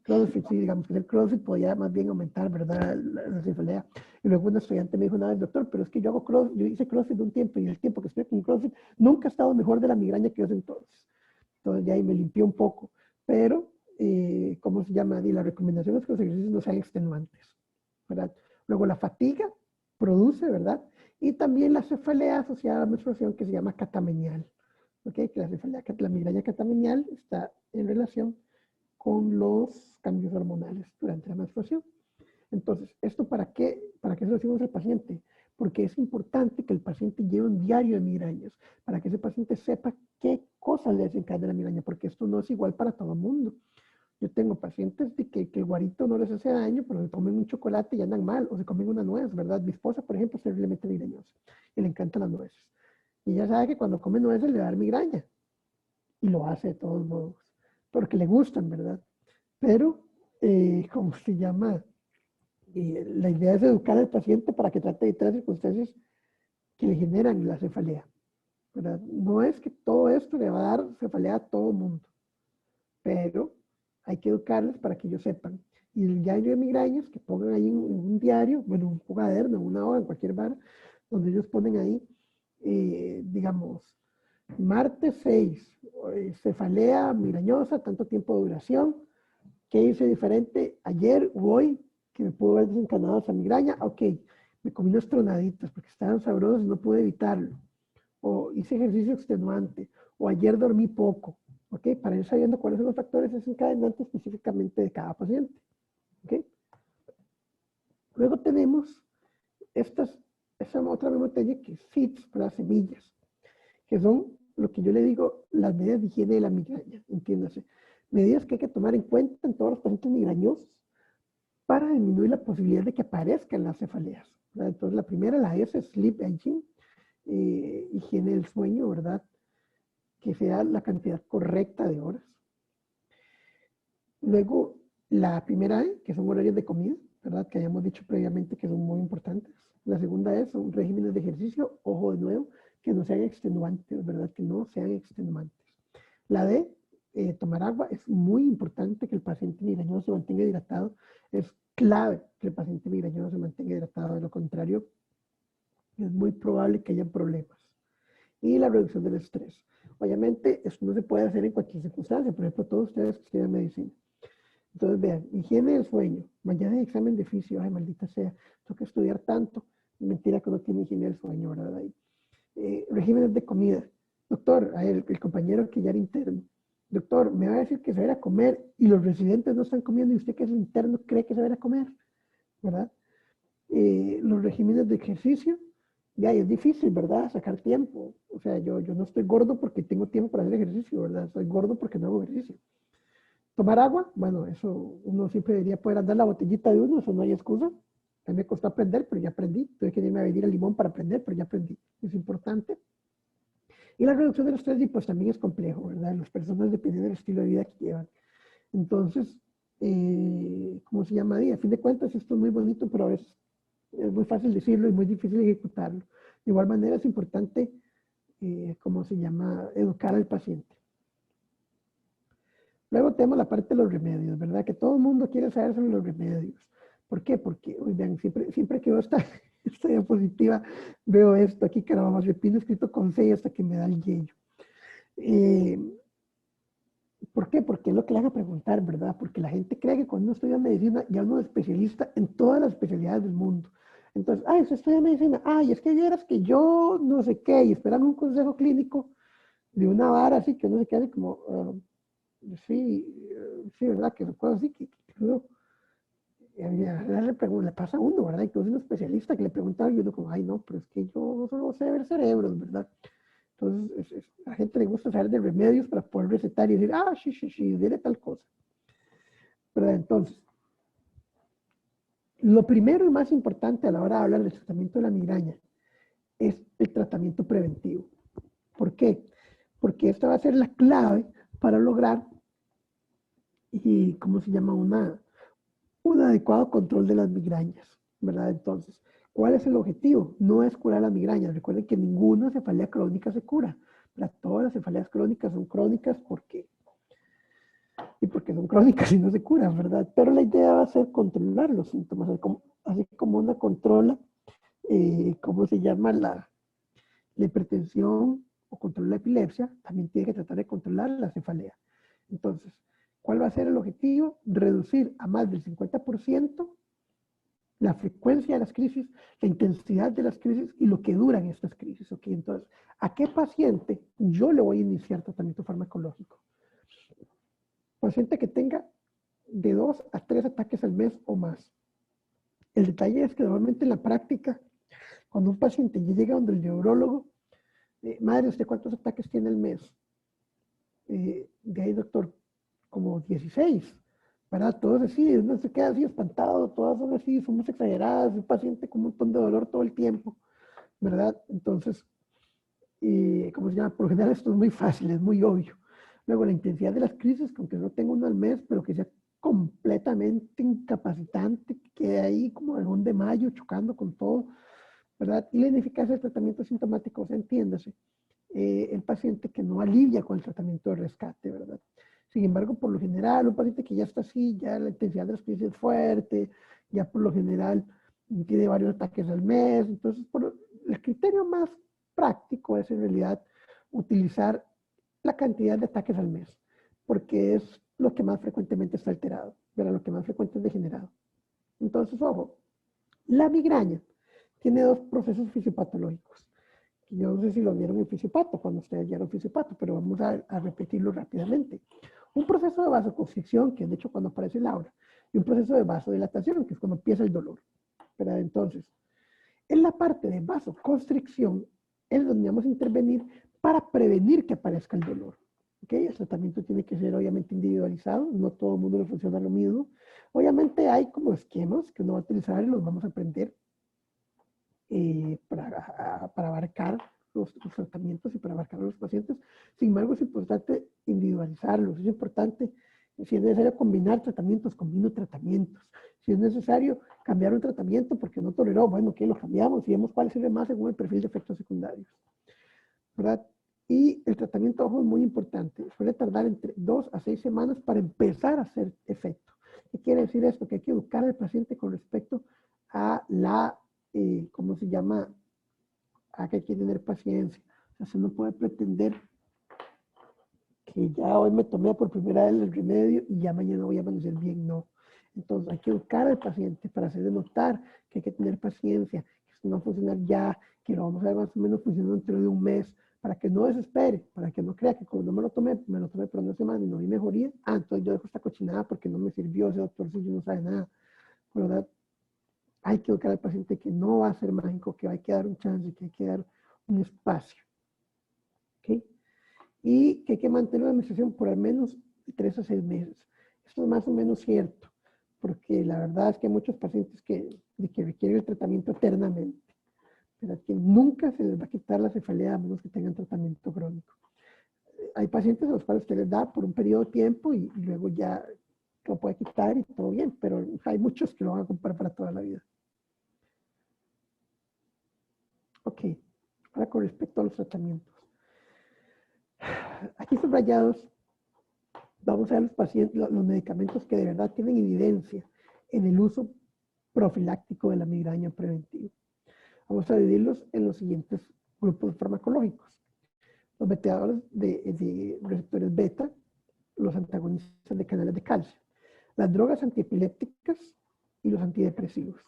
CrossFit, sí, digamos que el CrossFit podía más bien aumentar, ¿verdad? La cefalea. Y luego un estudiante me dijo una vez, doctor, pero es que yo hice CrossFit un tiempo y el tiempo que estoy con CrossFit nunca he estado mejor de la migraña que hace entonces. Entonces ya ahí me limpió un poco. Pero, ¿cómo se llama? Y la recomendación es que los ejercicios no sean extenuantes, ¿verdad? Luego la fatiga produce, ¿verdad? Y también la cefalea asociada a la menstruación que se llama catamenial. ¿Okay? Que la migraña catamenial está en relación con los cambios hormonales durante la menstruación. Entonces, ¿esto para qué se lo decimos al paciente? Porque es importante que el paciente lleve un diario de migrañas, para que ese paciente sepa qué cosas le desencadena la migraña, porque esto no es igual para todo el mundo. Yo tengo pacientes de que el guarito no les hace daño, pero se comen un chocolate y andan mal, o se comen una nuez, ¿verdad? Mi esposa, por ejemplo, es terriblemente migrañosa y le encantan las nueces. Y ella sabe que cuando come nueces le va a dar migraña. Y lo hace de todos modos. Porque le gustan, ¿verdad? Pero, ¿cómo se llama? La idea es educar al paciente para que trate de evitar circunstancias que le generan la cefalea, ¿verdad? No es que todo esto le va a dar cefalea a todo el mundo. Pero hay que educarles para que ellos sepan. Y el diario de migrañas, que pongan ahí en un diario, bueno, un cuaderno, una hoja, en cualquier bar, donde ellos ponen ahí, digamos, martes 6, cefalea migrañosa, tanto tiempo de duración, ¿qué hice diferente ayer o hoy que me pudo haber desencadenado esa migraña? Ok, me comí unos tronaditos porque estaban sabrosos y no pude evitarlo. O hice ejercicio extenuante, o ayer dormí poco, ¿ok? Para ir sabiendo cuáles son los factores desencadenantes específicamente de cada paciente, ¿ok? Luego tenemos esa otra botella que es SIDS, para semillas, que son lo que yo le digo, las medidas de higiene de la migraña, entiéndase. Medidas que hay que tomar en cuenta en todos los pacientes migrañosos para disminuir la posibilidad de que aparezcan las cefaleas, ¿verdad? Entonces, la primera, la S es Sleep Hygiene, higiene del sueño, ¿verdad? Que sea la cantidad correcta de horas. Luego, la primera E, que son horarios de comida, ¿verdad? Que habíamos dicho previamente que son muy importantes. La segunda E son regímenes de ejercicio, ojo de nuevo, que no sean extenuantes, ¿verdad? Que no sean extenuantes. La D, tomar agua. Es muy importante que el paciente migrañoso se mantenga hidratado. Es clave que el paciente migrañoso se mantenga hidratado. De lo contrario, es muy probable que haya problemas. Y la reducción del estrés. Obviamente, esto no se puede hacer en cualquier circunstancia. Por ejemplo, todos ustedes que estudian medicina. Entonces, vean, higiene del sueño. Mañana hay examen de fisio. Ay, maldita sea. Tengo que estudiar tanto. Mentira que no tiene higiene del sueño, ¿verdad? Ahí. Regímenes de comida. Doctor, a él, el compañero que ya era interno. Doctor, me va a decir que se va a ir a comer y los residentes no están comiendo y usted que es interno cree que se va a ir a comer, ¿verdad? Los regímenes de ejercicio. Ya, es difícil, ¿verdad? Sacar tiempo. O sea, yo no estoy gordo porque tengo tiempo para hacer ejercicio, ¿verdad? Estoy gordo porque no hago ejercicio. Tomar agua, bueno, eso uno siempre debería poder andar la botellita de uno, eso no hay excusa. A mí me costó aprender, pero ya aprendí. Tuve que irme a venir al limón para aprender, pero ya aprendí. Es importante. Y la reducción del estrés, pues también es complejo, ¿verdad? Las personas dependen del estilo de vida que llevan. Entonces, ¿cómo se llama? A fin de cuentas, esto es muy bonito, pero a veces es muy fácil decirlo y muy difícil ejecutarlo. De igual manera es importante, ¿cómo se llama? Educar al paciente. Luego tenemos la parte de los remedios, ¿verdad? Que todo el mundo quiere saber sobre los remedios. ¿Por qué? Porque, oigan, siempre que veo esta diapositiva, veo esto aquí, caramba, repino escrito con C hasta que me da el yello. ¿Por qué? Porque es lo que le van a preguntar, ¿verdad? Porque la gente cree que cuando uno estudia medicina ya uno es especialista en todas las especialidades del mundo. Entonces, usted estudia medicina, y es que vieras que yo no sé qué, y esperan un consejo clínico de una vara así, que uno se queda como, sí, ¿verdad? Que recuerdo así, que uno, le pasa a uno, ¿verdad? Entonces un especialista que le pregunta a alguien, uno como, no, pero es que yo solo sé ver cerebros, ¿verdad? Entonces, a la gente le gusta saber de remedios para poder recetar y decir, sí, dile tal cosa. ¿Verdad? Entonces, lo primero y más importante a la hora de hablar del tratamiento de la migraña es el tratamiento preventivo. ¿Por qué? Porque esta va a ser la clave para lograr, ¿cómo se llama? Un adecuado control de las migrañas, ¿verdad? Entonces, ¿Cuál es el objetivo? No es curar la migraña. Recuerden que ninguna cefalea crónica se cura. Todas las cefaleas crónicas son crónicas porque son crónicas y no se curan, ¿verdad? Pero la idea va a ser controlar los síntomas, así como una controla, ¿cómo se llama? La hipertensión o controla la epilepsia, también tiene que tratar de controlar la cefalea. Entonces, ¿cuál va a ser el objetivo? Reducir a más del 50% la frecuencia de las crisis, la intensidad de las crisis y lo que duran estas crisis. ¿Okay? Entonces, ¿a qué paciente yo le voy a iniciar tratamiento farmacológico? Paciente que tenga de 2 a 3 ataques al mes o más. El detalle es que normalmente en la práctica, cuando un paciente llega donde el neurólogo, madre, ¿usted cuántos ataques tiene al mes? De ahí, doctor, como 16. ¿Verdad? Todos así, uno se queda así espantado, todas son así, somos exageradas, un paciente con un montón de dolor todo el tiempo, ¿verdad? Entonces, ¿cómo se llama? Por lo general esto es muy fácil, es muy obvio. Luego, la intensidad de las crisis, aunque no tenga uno al mes, pero que sea completamente incapacitante, que quede ahí como el 1 de mayo chocando con todo, ¿verdad? Y la ineficacia del tratamiento sintomático, o sea, entiéndase, el paciente que no alivia con el tratamiento de rescate, ¿verdad? Sin embargo, por lo general, un paciente que ya está así, ya la intensidad de las crisis es fuerte, ya por lo general tiene varios ataques al mes, entonces el criterio más práctico es en realidad utilizar la cantidad de ataques al mes, porque es lo que más frecuentemente está alterado, ¿verdad? Lo que más frecuente es degenerado. Entonces, ojo, la migraña tiene 2 procesos fisiopatológicos. Yo no sé si lo vieron en fisiopato, cuando ustedes vieron fisiopato, pero vamos a repetirlo rápidamente. Un proceso de vasoconstricción, que es de hecho cuando aparece el aura, y un proceso de vasodilatación, que es cuando empieza el dolor. ¿Verdad? Entonces, en la parte de vasoconstricción es donde vamos a intervenir para prevenir que aparezca el dolor. ¿Okay? El tratamiento tiene que ser obviamente individualizado, no todo el mundo le funciona lo mismo. Obviamente hay como esquemas que uno va a utilizar y los vamos a aprender para abarcar los tratamientos y para abarcar a los pacientes. Sin embargo, es importante individualizarlos, es importante, si es necesario combinar tratamientos, combino tratamientos. Si es necesario cambiar un tratamiento porque no toleró, bueno, que lo cambiamos y vemos cuál sirve más según el perfil de efectos secundarios. ¿Verdad? Y el tratamiento, ojo, es muy importante. Suele tardar entre 2 a 6 semanas para empezar a hacer efecto. ¿Qué quiere decir esto? Que hay que educar al paciente con respecto a la ¿cómo se llama? A que hay que tener paciencia. O sea, se no puede pretender que ya hoy me tomé por primera vez el remedio y ya mañana voy a amanecer bien. No. Entonces hay que educar al paciente para hacerle notar que hay que tener paciencia, que esto no va a funcionar ya, que lo vamos a ver más o menos funcionando dentro de un mes, para que no desespere, para que no crea que como no me lo tomé por 1 semana y no vi mejoría, entonces yo dejo esta cochinada porque no me sirvió, ese doctor sí no sabe nada. ¿Verdad? Hay que educar al paciente que no va a ser mágico, que hay que dar un chance, que hay que dar un espacio. ¿Okay? Y que hay que mantener la administración por al menos 3 a 6 meses. Esto es más o menos cierto, porque la verdad es que hay muchos pacientes que requieren el tratamiento eternamente, pero que nunca se les va a quitar la cefalea a menos que tengan tratamiento crónico. Hay pacientes a los cuales usted les da por un periodo de tiempo y luego ya lo puede quitar y todo bien, pero hay muchos que lo van a comprar para toda la vida. Ok, ahora con respecto a los tratamientos. Aquí subrayados, vamos a ver los pacientes, los medicamentos que de verdad tienen evidencia en el uso profiláctico de la migraña preventiva. Vamos a dividirlos en los siguientes grupos farmacológicos. Los mediadores de receptores beta, los antagonistas de canales de calcio, las drogas antiepilépticas y los antidepresivos.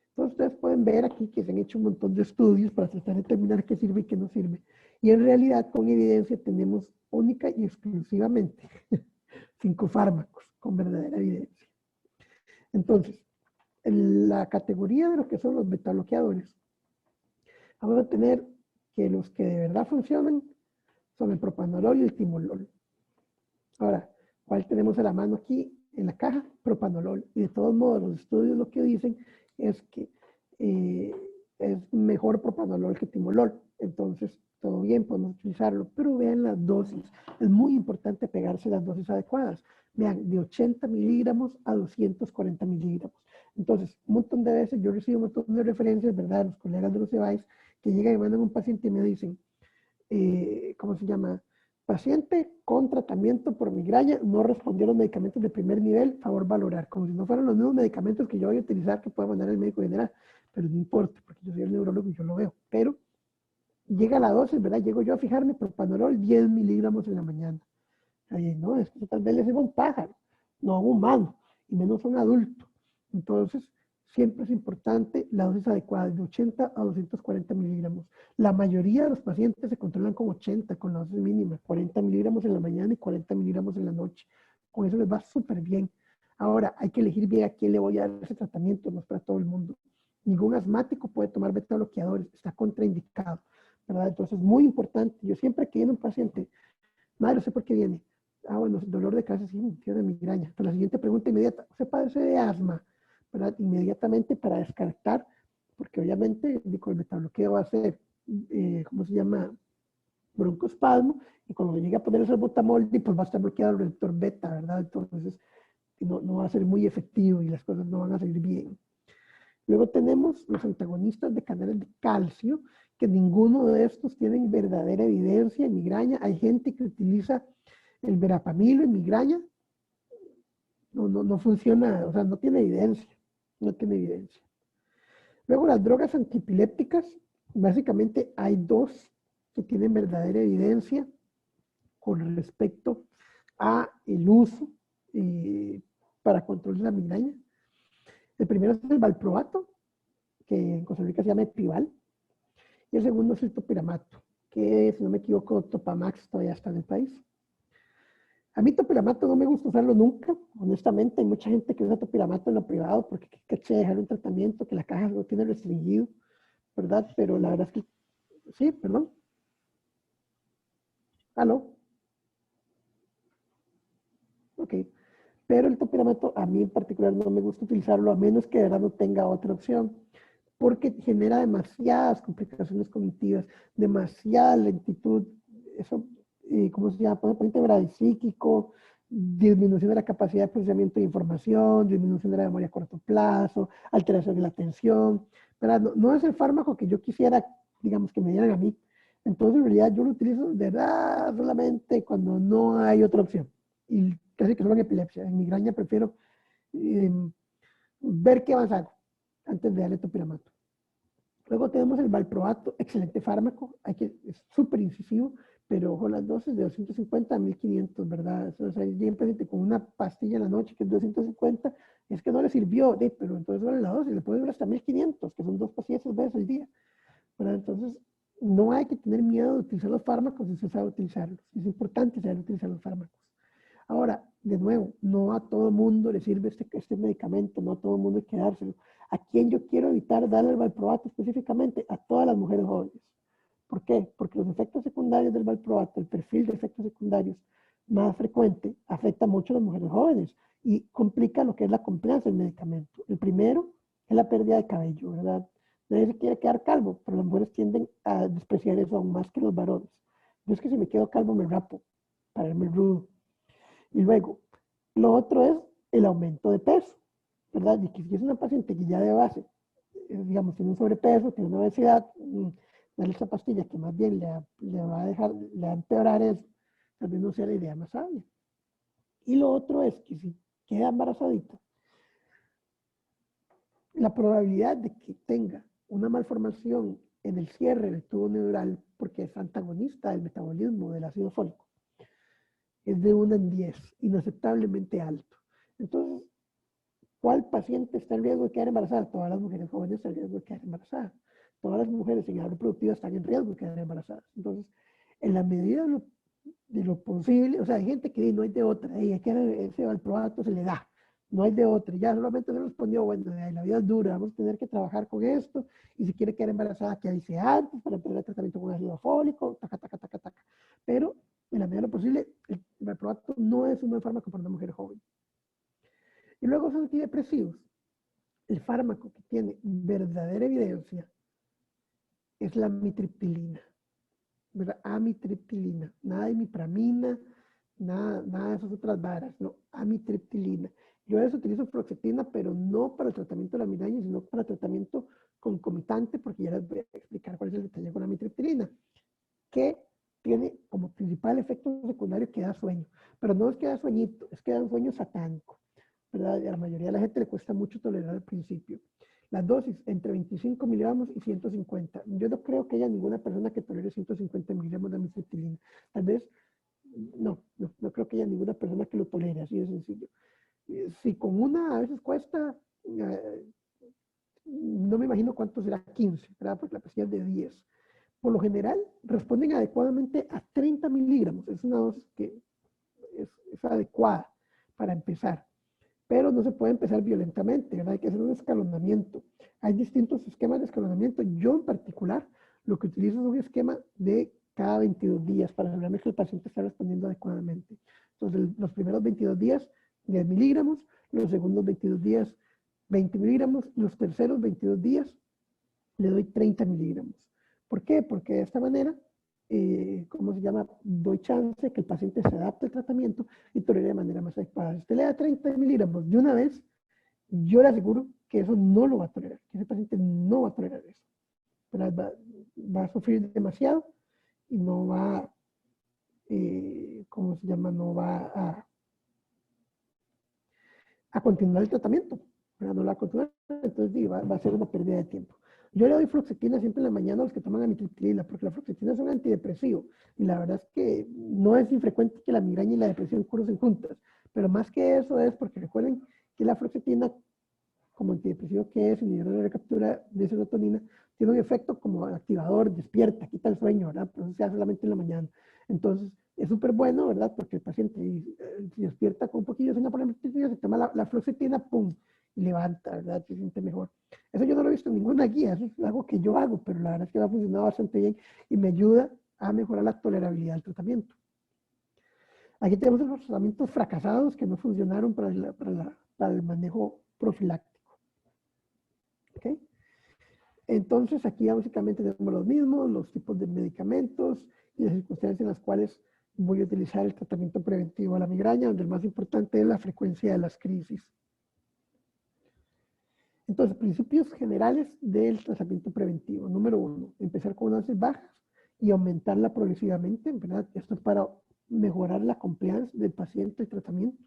Entonces ustedes pueden ver aquí que se han hecho un montón de estudios para tratar de determinar qué sirve y qué no sirve. Y en realidad con evidencia tenemos única y exclusivamente 5 fármacos con verdadera evidencia. Entonces, en la categoría de lo que son los beta-bloqueadores, vamos a tener que los que de verdad funcionan son el propanolol y el timolol. Ahora, ¿cuál tenemos a la mano aquí en la caja? Propanolol. Y de todos modos, los estudios lo que dicen es que es mejor propanolol que timolol. Entonces, todo bien, podemos utilizarlo, pero vean las dosis. Es muy importante pegarse las dosis adecuadas. Vean, de 80 miligramos a 240 miligramos. Entonces, un montón de veces yo recibo un montón de referencias, ¿verdad? Los colegas de los EVAIS que llegan y mandan un paciente y me dicen, ¿cómo se llama? Paciente con tratamiento por migraña, no respondió a los medicamentos de primer nivel, favor valorar, como si no fueran los mismos medicamentos que yo voy a utilizar que pueda mandar el médico general, pero no importa, porque yo soy el neurólogo y yo lo veo, pero llega la dosis, ¿verdad? Llego yo a fijarme, propanolol 10 miligramos en la mañana. Ay, no, es que tal vez le sirva a un pájaro, no a un humano, y menos a un adulto. Entonces, siempre es importante la dosis adecuada, de 80 a 240 miligramos. La mayoría de los pacientes se controlan con 80, con la dosis mínima, 40 miligramos en la mañana y 40 miligramos en la noche. Con eso les va súper bien. Ahora, hay que elegir bien a quién le voy a dar ese tratamiento, no es para todo el mundo. Ningún asmático puede tomar beta bloqueadores, está contraindicado, ¿verdad? Entonces, muy importante. Yo siempre que viene un paciente, madre, no sé por qué viene. Ah, bueno, dolor de cabeza, sí, tiene migraña. Pero la siguiente pregunta inmediata, ¿usted padece de asma? ¿Verdad? Inmediatamente para descartar, porque obviamente con el metabloqueo va a ser, ¿cómo se llama? Broncoespasmo, y cuando llegue a ponerse el botamol, pues va a estar bloqueado el receptor beta, ¿verdad? Entonces, no va a ser muy efectivo y las cosas no van a salir bien. Luego tenemos los antagonistas de canales de calcio, que ninguno de estos tienen verdadera evidencia en migraña. Hay gente que utiliza el verapamilo en migraña, no funciona, o sea, no tiene evidencia, no tiene evidencia. Luego las drogas antiepilépticas, básicamente hay dos que tienen verdadera evidencia con respecto a el uso para control de la migraña. El primero es el valproato, que en Costa Rica se llama Epival, y el segundo es el topiramato, que si no me equivoco, Topamax todavía está en el país. A mí topiramato no me gusta usarlo nunca, honestamente. Hay mucha gente que usa topiramato en lo privado porque qué caché dejar un tratamiento que la caja lo tiene restringido, ¿verdad? Pero la verdad es que, sí, perdón. ¿Aló? Ok. Pero el topiramato a mí en particular no me gusta utilizarlo a menos que de verdad no tenga otra opción, porque genera demasiadas complicaciones cognitivas, demasiada lentitud, eso, ¿cómo se llama? Ponente bradicíquico, disminución de la capacidad de procesamiento de información, disminución de la memoria a corto plazo, alteración de la atención, ¿verdad? No es el fármaco que yo quisiera, digamos, que me dieran a mí. Entonces, en realidad, yo lo utilizo de verdad solamente cuando no hay otra opción. Y casi que solo en epilepsia. En migraña prefiero ver qué más hago antes de darle topiramato. Luego tenemos el valproato, excelente fármaco, es súper incisivo, pero ojo las dosis de 250 a 1500, ¿verdad? O sea, llega un paciente con una pastilla en la noche que es 250, es que no le sirvió, pero entonces vale la dosis, le puede durar hasta 1500, que son 2 pastillas 6 veces al día, ¿verdad? Entonces, no hay que tener miedo de utilizar los fármacos si se sabe utilizarlos. Es importante saber utilizar los fármacos. Ahora, de nuevo, no a todo mundo le sirve este medicamento, no a todo mundo hay que dárselo. ¿A quién yo quiero evitar darle el valproato específicamente? A todas las mujeres jóvenes. ¿Por qué? Porque los efectos secundarios del valproato, el perfil de efectos secundarios más frecuente, afecta mucho a las mujeres jóvenes y complica lo que es la compliance del medicamento. El primero es la pérdida de cabello, ¿verdad? Nadie se quiere quedar calvo, pero las mujeres tienden a despreciar eso aún más que los varones. Yo es que si me quedo calvo me rapo para verme rudo. Y luego, lo otro es el aumento de peso, ¿verdad? Y que si es una paciente que ya de base, digamos, tiene un sobrepeso, tiene una obesidad, darle esa pastilla que más bien le va a empeorar eso, tal vez no sea la idea más sabia. Y lo otro es que si queda embarazadita, la probabilidad de que tenga una malformación en el cierre del tubo neural, porque es antagonista del metabolismo del ácido fólico, es de 1 en 10, inaceptablemente alto. Entonces, ¿cuál paciente está en riesgo de quedar embarazada? Todas las mujeres jóvenes están en riesgo de quedar embarazadas. Todas las mujeres en edad reproductiva están en riesgo de quedar embarazadas. Entonces, en la medida de lo posible, o sea, hay gente que no hay de otra, hay que ese valproato se le da, no hay de otra. Ya solamente se respondió, bueno, la vida es dura, vamos a tener que trabajar con esto, y si quiere quedar embarazada, que avise antes para empezar el tratamiento con ácido fólico, taca, taca, taca, taca. Pero, en la medida de lo posible, el valproato no es un buen fármaco para una mujer joven. Y luego son antidepresivos. El fármaco que tiene verdadera evidencia es la amitriptilina, ¿verdad? Amitriptilina, nada de imipramina, nada de esas otras varas, no, amitriptilina. Yo a veces utilizo fluoxetina, pero no para el tratamiento de la migraña, sino para tratamiento concomitante, porque ya les voy a explicar cuál es el detalle con la amitriptilina, que tiene como principal efecto secundario que da sueño. Pero no es que da sueñito, es que da un sueño satánico, ¿verdad? Y a la mayoría de la gente le cuesta mucho tolerar al principio. Las dosis entre 25 miligramos y 150. Yo no creo que haya ninguna persona que tolere 150 miligramos de amitriptilina. Tal vez, no creo que haya ninguna persona que lo tolere, así de sencillo. Si con una a veces cuesta, no me imagino cuánto será 15, ¿verdad? Porque la pastilla es de 10. Por lo general, responden adecuadamente a 30 miligramos. Es una dosis que es adecuada para empezar. Pero no se puede empezar violentamente, ¿verdad? Hay que hacer un escalonamiento. Hay distintos esquemas de escalonamiento. Yo en particular, lo que utilizo es un esquema de cada 22 días para asegurarme que el paciente está respondiendo adecuadamente. Entonces, los primeros 22 días, 10 miligramos, los segundos 22 días, 20 miligramos, los terceros 22 días, le doy 30 miligramos. ¿Por qué? Porque de esta manera, ¿cómo se llama? Doy chance que el paciente se adapte al tratamiento y tolere de manera más adecuada. Si usted le da 30 miligramos de una vez, yo le aseguro que eso no lo va a tolerar, que ese paciente no va a tolerar eso. Va a sufrir demasiado y no va, ¿cómo se llama? No va a continuar el tratamiento, ¿verdad? No lo va a continuar, entonces va a ser una pérdida de tiempo. Yo le doy fluoxetina siempre en la mañana a los que toman amitriptilina, porque la fluoxetina es un antidepresivo, y la verdad es que no es infrecuente que la migraña y la depresión cursen juntas, pero más que eso es porque recuerden que la fluoxetina, como antidepresivo que es, inhibidor de la recaptura de serotonina, tiene un efecto como activador, despierta, quita el sueño, ¿verdad? Pero eso se hace solamente en la mañana. Entonces, es súper bueno, ¿verdad? Porque el paciente si despierta con un poquillo de sueño por la amitriptilina, se toma la fluoxetina, ¡pum!, y levanta, ¿verdad? Se siente mejor. Eso yo no lo he visto en ninguna guía, eso es algo que yo hago, pero la verdad es que me ha funcionado bastante bien y me ayuda a mejorar la tolerabilidad del tratamiento. Aquí tenemos los tratamientos fracasados que no funcionaron para el manejo profiláctico. ¿Okay? Entonces, aquí básicamente tenemos los mismos, los tipos de medicamentos y las circunstancias en las cuales voy a utilizar el tratamiento preventivo a la migraña, donde el más importante es la frecuencia de las crisis. Entonces, principios generales del tratamiento preventivo. Número 1, empezar con dosis bajas y aumentarla progresivamente, ¿verdad? Esto es para mejorar la compliance del paciente al tratamiento.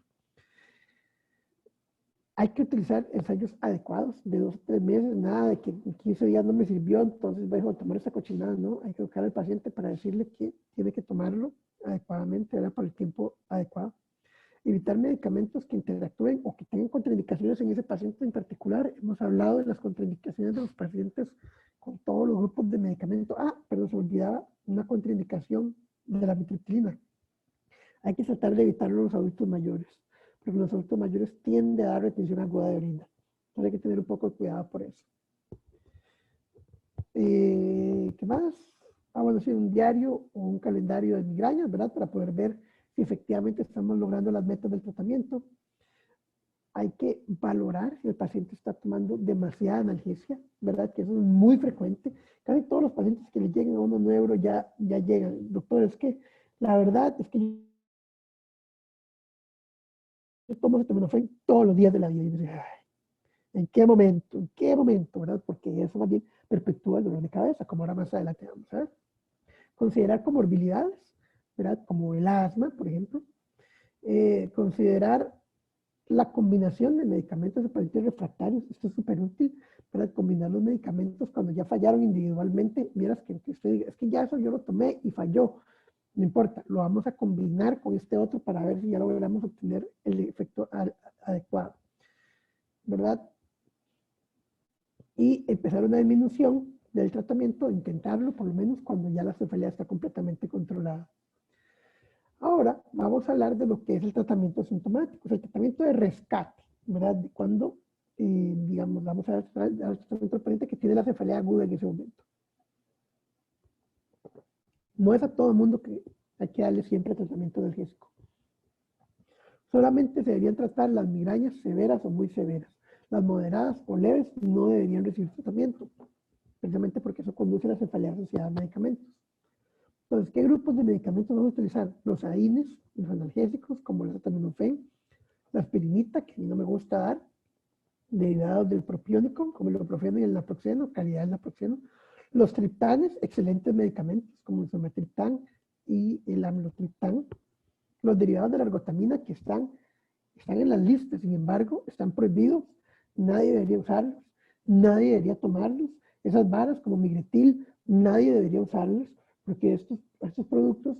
Hay que utilizar ensayos adecuados de 2 a 3 meses, nada de que en 15 días no me sirvió, entonces voy a tomar esa cochinada, ¿no? Hay que buscar al paciente para decirle que tiene que tomarlo adecuadamente, ¿verdad? Para el tiempo adecuado. Evitar medicamentos que interactúen o que tengan contraindicaciones en ese paciente en particular. Hemos hablado de las contraindicaciones de los pacientes con todos los grupos de medicamentos. Perdón, se me olvidaba una contraindicación de la amitriptilina. Hay que tratar de evitarlo en los adultos mayores, porque los adultos mayores tienden a dar retención aguda de orina. Entonces hay que tener un poco de cuidado por eso. ¿Qué más? Bueno, sí, un diario o un calendario de migrañas, ¿verdad? Para poder ver si efectivamente estamos logrando las metas del tratamiento. Hay que valorar si el paciente está tomando demasiada analgesia, ¿verdad? Que eso es muy frecuente. Casi todos los pacientes que le llegan a uno neuro ya llegan. Doctor, es que la verdad es que yo tomo acetaminofén todos los días de la vida. Y dice, ¿en qué momento? ¿En qué momento? ¿Verdad? Porque eso más bien perpetúa el dolor de cabeza, como ahora más adelante vamos a ver. Considerar comorbilidades, ¿verdad? Como el asma, por ejemplo. Considerar la combinación de medicamentos de pacientes refractarios. Esto es súper útil para combinar los medicamentos cuando ya fallaron individualmente. Vieras que usted diga, es que ya eso yo lo tomé y falló. No importa, lo vamos a combinar con este otro para ver si ya logramos obtener el efecto adecuado, ¿verdad? Y empezar una disminución del tratamiento, intentarlo por lo menos cuando ya la cefalea está completamente controlada. Ahora vamos a hablar de lo que es el tratamiento sintomático, el tratamiento de rescate, ¿verdad? Cuando, digamos, vamos a dar el tratamiento al paciente que tiene la cefalea aguda en ese momento. No es a todo el mundo que hay que darle siempre tratamiento analgésico. Solamente se deberían tratar las migrañas severas o muy severas. Las moderadas o leves no deberían recibir tratamiento, precisamente porque eso conduce a la cefalea asociada a medicamentos. Entonces, ¿qué grupos de medicamentos vamos a utilizar? Los AINES, los analgésicos, como el acetaminofén, La aspirinita, que a mí no me gusta dar, derivados del propiónico, como el ibuprofeno y el naproxeno, calidad del naproxeno. Los triptanes, excelentes medicamentos, como el somatriptán y el amlotriptán. Los derivados de la ergotamina que están en las listas, sin embargo, están prohibidos. Nadie debería usarlos, nadie debería tomarlos. Esas varas como migretil, nadie debería usarlos, porque estos productos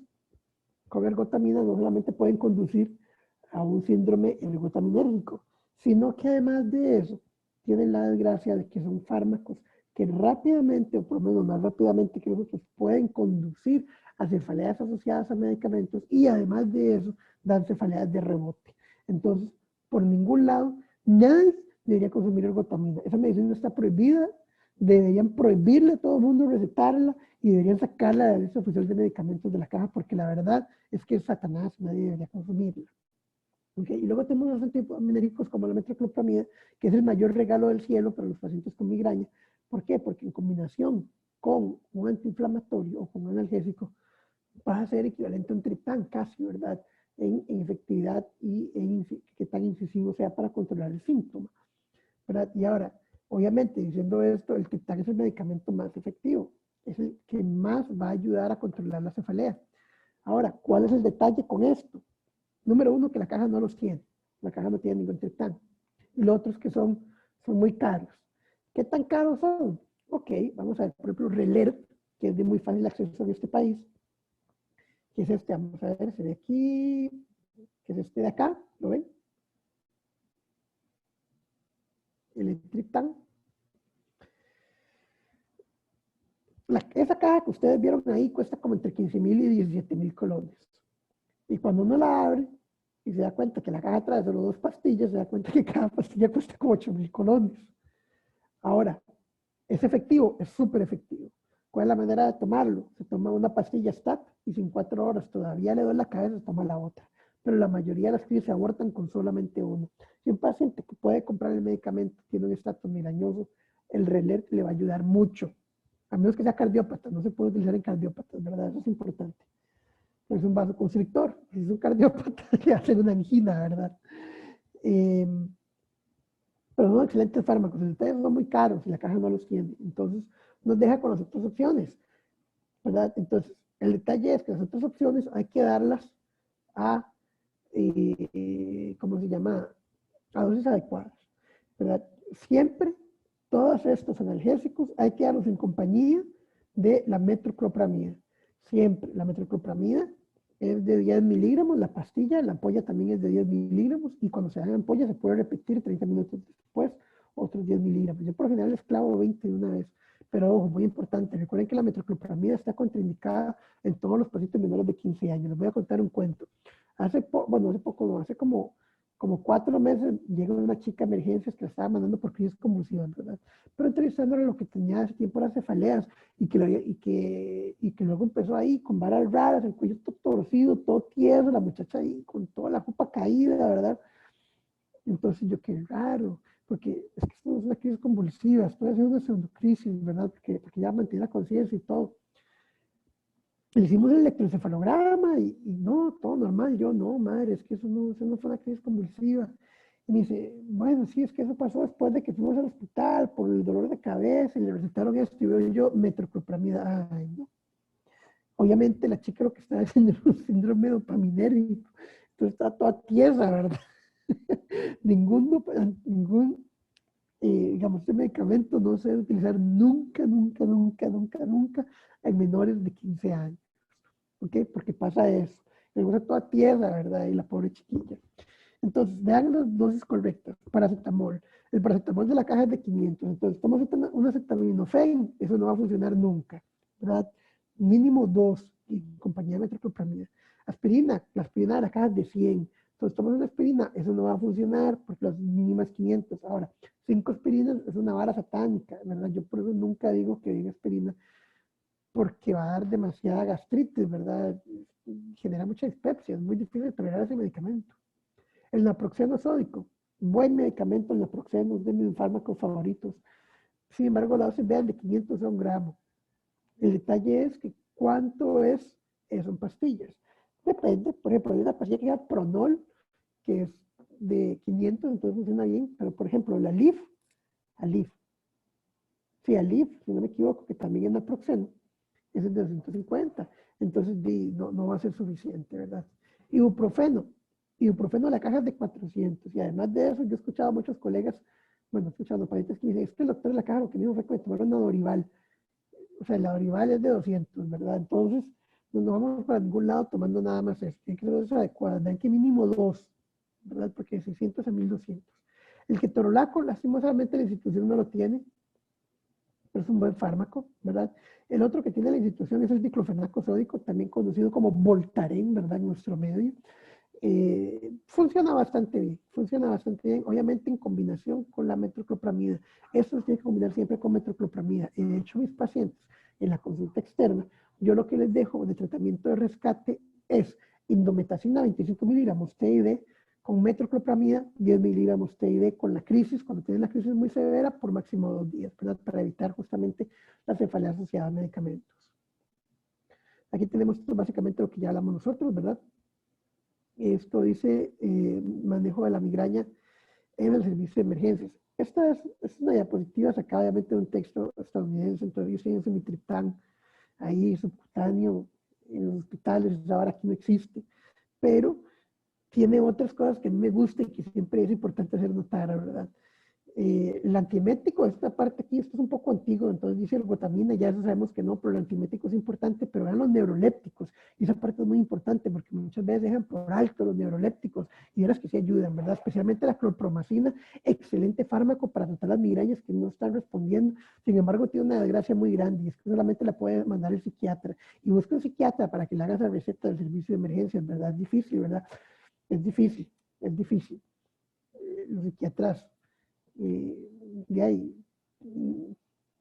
con ergotamina no solamente pueden conducir a un síndrome ergotaminérgico, sino que además de eso, tienen la desgracia de que son fármacos que rápidamente, o por lo menos más rápidamente que nosotros, pueden conducir a cefaleas asociadas a medicamentos y además de eso, dan cefaleas de rebote. Entonces, por ningún lado, nadie debería consumir ergotamina. Esa medicina está prohibida, deberían prohibirle a todo el mundo recetarla y deberían sacarla de la lista oficial de medicamentos de la caja, porque la verdad es que es Satanás, nadie debería consumirla. Okay. Y luego tenemos los antihipoaminérgicos como la metoclopramida, que es el mayor regalo del cielo para los pacientes con migraña. ¿Por qué? Porque en combinación con un antiinflamatorio o con un analgésico, va a ser equivalente a un triptán casi, ¿verdad? En efectividad y en qué tan incisivo sea para controlar el síntoma, ¿verdad? Y ahora, obviamente, diciendo esto, el triptán es el medicamento más efectivo, es el que más va a ayudar a controlar la cefalea. Ahora, ¿cuál es el detalle con esto? Número uno, que la caja no los tiene. La caja no tiene ningún triptán. Y los otros que son muy caros. ¿Qué tan caros son? Ok, vamos a ver, por ejemplo, Relert, que es de muy fácil acceso en este país. Que es este, vamos a ver, se ve aquí, que es este de acá, ¿lo ven? El triptán. Esa caja que ustedes vieron ahí cuesta como entre 15,000 y 17,000 colones. Y cuando uno la abre y se da cuenta que la caja trae solo 2 pastillas, se da cuenta que cada pastilla cuesta como 8,000 colones. Ahora, ¿es efectivo? Es súper efectivo. ¿Cuál es la manera de tomarlo? Se toma una pastilla STAT y si en 4 horas todavía le duele la cabeza, se toma la otra. Pero la mayoría de las crisis se abortan con solamente uno. Si un paciente que puede comprar el medicamento tiene un estatus migrañoso, el Relert le va a ayudar mucho. A menos que sea cardiópata, no se puede utilizar en cardiópatas, ¿verdad? Eso es importante. Es un vasoconstrictor, si es un cardiópata, le hacen una angina, ¿verdad? Pero son excelentes fármacos, ustedes son muy caros y la caja no los tiene. Entonces, nos deja con las otras opciones, ¿verdad? Entonces, el detalle es que las otras opciones hay que darlas a, ¿cómo se llama? A dosis adecuadas, ¿verdad? Siempre, todos estos analgésicos hay que darlos en compañía de la metoclopramida. Siempre, la metoclopramida es de 10 miligramos, la pastilla, la ampolla también es de 10 miligramos y cuando se dan ampollas se puede repetir 30 minutos después, otros 10 miligramos. Yo por lo general les clavo 20 de una vez, pero ojo, muy importante, recuerden que la metoclopramida está contraindicada en todos los pacientes menores de 15 años. Les voy a contar un cuento. Hace como 4 meses llegó una chica a emergencias que la estaba mandando por crisis convulsivas, ¿verdad? Pero entrevistándole lo que tenía ese tiempo eran cefaleas y que luego empezó ahí con varas raras, el cuello todo torcido, todo tieso, la muchacha ahí con toda la jupa caída, ¿verdad? Entonces yo, qué raro, porque es que esto no es una crisis convulsiva, puede ser una pseudocrisis, ¿verdad? Porque ya mantiene la conciencia y todo. Le hicimos el electroencefalograma y no, todo normal. Yo, no, madre, es que eso no fue una crisis convulsiva. Y me dice, bueno, sí, es que eso pasó después de que fuimos al hospital por el dolor de cabeza y le recetaron esto y veo yo metoclopramida. Ay, no. Obviamente la chica lo que estaba haciendo era un síndrome dopaminérgico. Entonces está toda tiesa, ¿verdad? ningún digamos, este medicamento no se debe utilizar nunca en menores de 15 años. ¿Ok? Porque pasa eso. Le gusta toda tierra, ¿verdad? Y la pobre chiquilla. Entonces, vean las dosis correctas. Paracetamol. El paracetamol de la caja es de 500. Entonces, tomas un acetaminofén, eso no va a funcionar nunca, ¿verdad? Mínimo 2 en compañía de metoclopramida. Aspirina, la aspirina de la caja es de 100. Entonces, tomas una aspirina, eso no va a funcionar porque las mínimas 500. Ahora, 5 aspirinas es una vara satánica, ¿verdad? Yo por eso nunca digo que den aspirina porque va a dar demasiada gastritis, ¿verdad? Genera mucha dispepsia, es muy difícil tolerar ese medicamento. El naproxeno sódico, buen medicamento el naproxeno, es de mis fármacos favoritos. Sin embargo, la dosis vean de 500 a 1 gramo. El detalle es que cuánto son pastillas. Depende, por ejemplo, hay una pastilla que se llama Pronol, que es de 500, entonces funciona bien. Pero, por ejemplo, la Alif, sí, Alif, si no me equivoco, que también es naproxeno, ese es de 250. Entonces no va a ser suficiente, ¿verdad? Ibuprofeno, la caja es de 400. Y además de eso, yo he escuchado a muchos colegas, bueno, escuchando parientes que me dicen, es que el doctor de la caja lo que me dijo fue que me tomaron una Dorival. O sea, la Dorival es de 200, ¿verdad? Entonces, no vamos para ningún lado tomando nada más eso. Tiene que ser dosis adecuada. Dan que mínimo 2, ¿verdad? Porque de 600 a 1200. El ketorolaco, lastimosamente, la institución no lo tiene, pero es un buen fármaco, ¿verdad? El otro que tiene la institución es el diclofenaco sódico, también conocido como Voltaren, ¿verdad? En nuestro medio. Funciona bastante bien, obviamente en combinación con la metoclopramida. Esto se tiene que combinar siempre con metoclopramida. De hecho, mis pacientes en la consulta externa, yo lo que les dejo de tratamiento de rescate es indometacina 25 miligramos TID con metoclopramida, 10 miligramos TID con la crisis, cuando tienen la crisis muy severa, por máximo 2 días, ¿verdad? Para evitar justamente la cefalea asociada a medicamentos. Aquí tenemos básicamente lo que ya hablamos nosotros, ¿verdad? Esto dice manejo de la migraña en el servicio de emergencias. Esta es una diapositiva sacada obviamente de un texto estadounidense, entonces yo estoy en semitriptán, ahí subcutáneo, en los hospitales, ahora aquí no existe, pero tiene otras cosas que a mí me gustan y que siempre es importante hacer notar, ¿verdad? El antiemético, esta parte aquí, esto es un poco antiguo, entonces dice ergotamina, ya sabemos que no, pero el antiemético es importante, pero vean los neurolépticos, y esa parte es muy importante porque muchas veces dejan por alto los neurolépticos, y verás que sí ayudan, ¿verdad? Especialmente la clorpromacina, excelente fármaco para tratar las migrañas que no están respondiendo, sin embargo tiene una desgracia muy grande, y es que solamente la puede mandar el psiquiatra, y busca un psiquiatra para que le haga esa receta del servicio de emergencias, ¿verdad? Es difícil, ¿verdad? Es difícil. Los psiquiatras de ahí,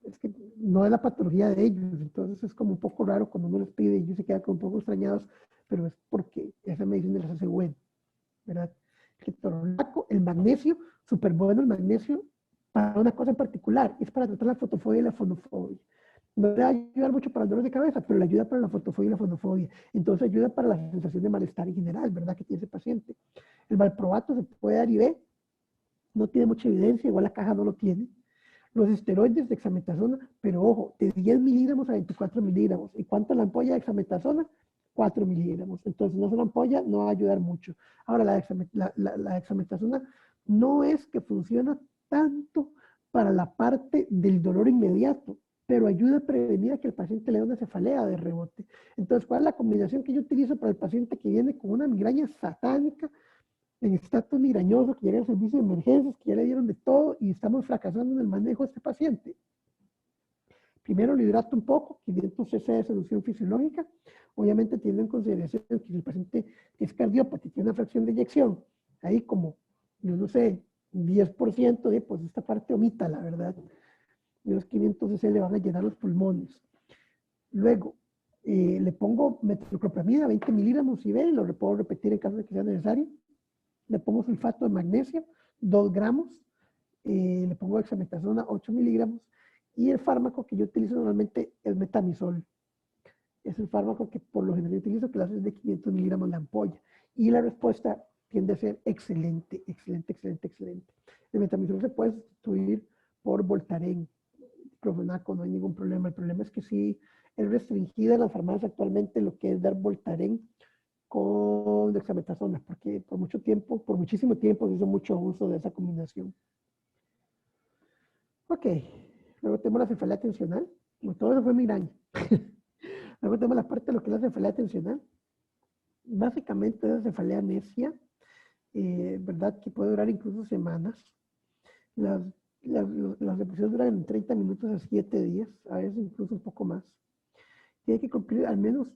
es que no es la patología de ellos, entonces es como un poco raro cuando uno les pide y ellos se quedan como un poco extrañados, pero es porque esa medicina les hace bueno, ¿verdad? El ketorolaco, el magnesio, súper bueno el magnesio para una cosa en particular, es para tratar la fotofobia y la fonofobia. No le va a ayudar mucho para el dolor de cabeza, pero le ayuda para la fotofobia y la fonofobia. Entonces ayuda para la sensación de malestar en general, ¿verdad? Que tiene ese paciente. El valproato se puede dar IV, no tiene mucha evidencia, igual la caja no lo tiene. Los esteroides de dexametasona, pero ojo, de 10 miligramos a 24 miligramos. ¿Y cuánto es la ampolla de dexametasona? 4 miligramos. Entonces, no es una ampolla, no va a ayudar mucho. Ahora, la dexametasona no es que funciona tanto para la parte del dolor inmediato, pero ayuda a prevenir a que el paciente le dé una cefalea de rebote. Entonces, ¿cuál es la combinación que yo utilizo para el paciente que viene con una migraña satánica, en estatus migrañoso, que llega al servicio de emergencias, que ya le dieron de todo y estamos fracasando en el manejo de este paciente? Primero lo hidrato un poco, 500 cc de solución fisiológica, obviamente teniendo en consideración que si el paciente es cardiópata y tiene una fracción de eyección, ahí como, yo no sé, 10%, pues esta parte omita, la verdad. Y los 500 cc le van a llenar los pulmones. Luego, le pongo metoclopramida, 20 miligramos IV, lo puedo repetir en caso de que sea necesario. Le pongo sulfato de magnesio, 2 gramos, le pongo dexametasona, 8 miligramos, y el fármaco que yo utilizo normalmente es metamisol. Es el fármaco que por lo general utilizo, que la hace de 500 miligramos la ampolla, y la respuesta tiende a ser excelente. El metamisol se puede sustituir por Voltaren, diclofenaco, no hay ningún problema. El problema es que sí es restringida en las farmacias actualmente lo que es dar Voltaren con dexametasona, porque por muchísimo tiempo se hizo mucho uso de esa combinación. Ok, luego tenemos la cefalea tensional. Bueno, todo eso fue migraña. Luego tenemos la parte de lo que es la cefalea tensional. Básicamente es la cefalea necia, ¿verdad? Que puede durar incluso semanas. Las episodios duran 30 minutos a 7 días, a veces incluso un poco más. Tiene que cumplir al menos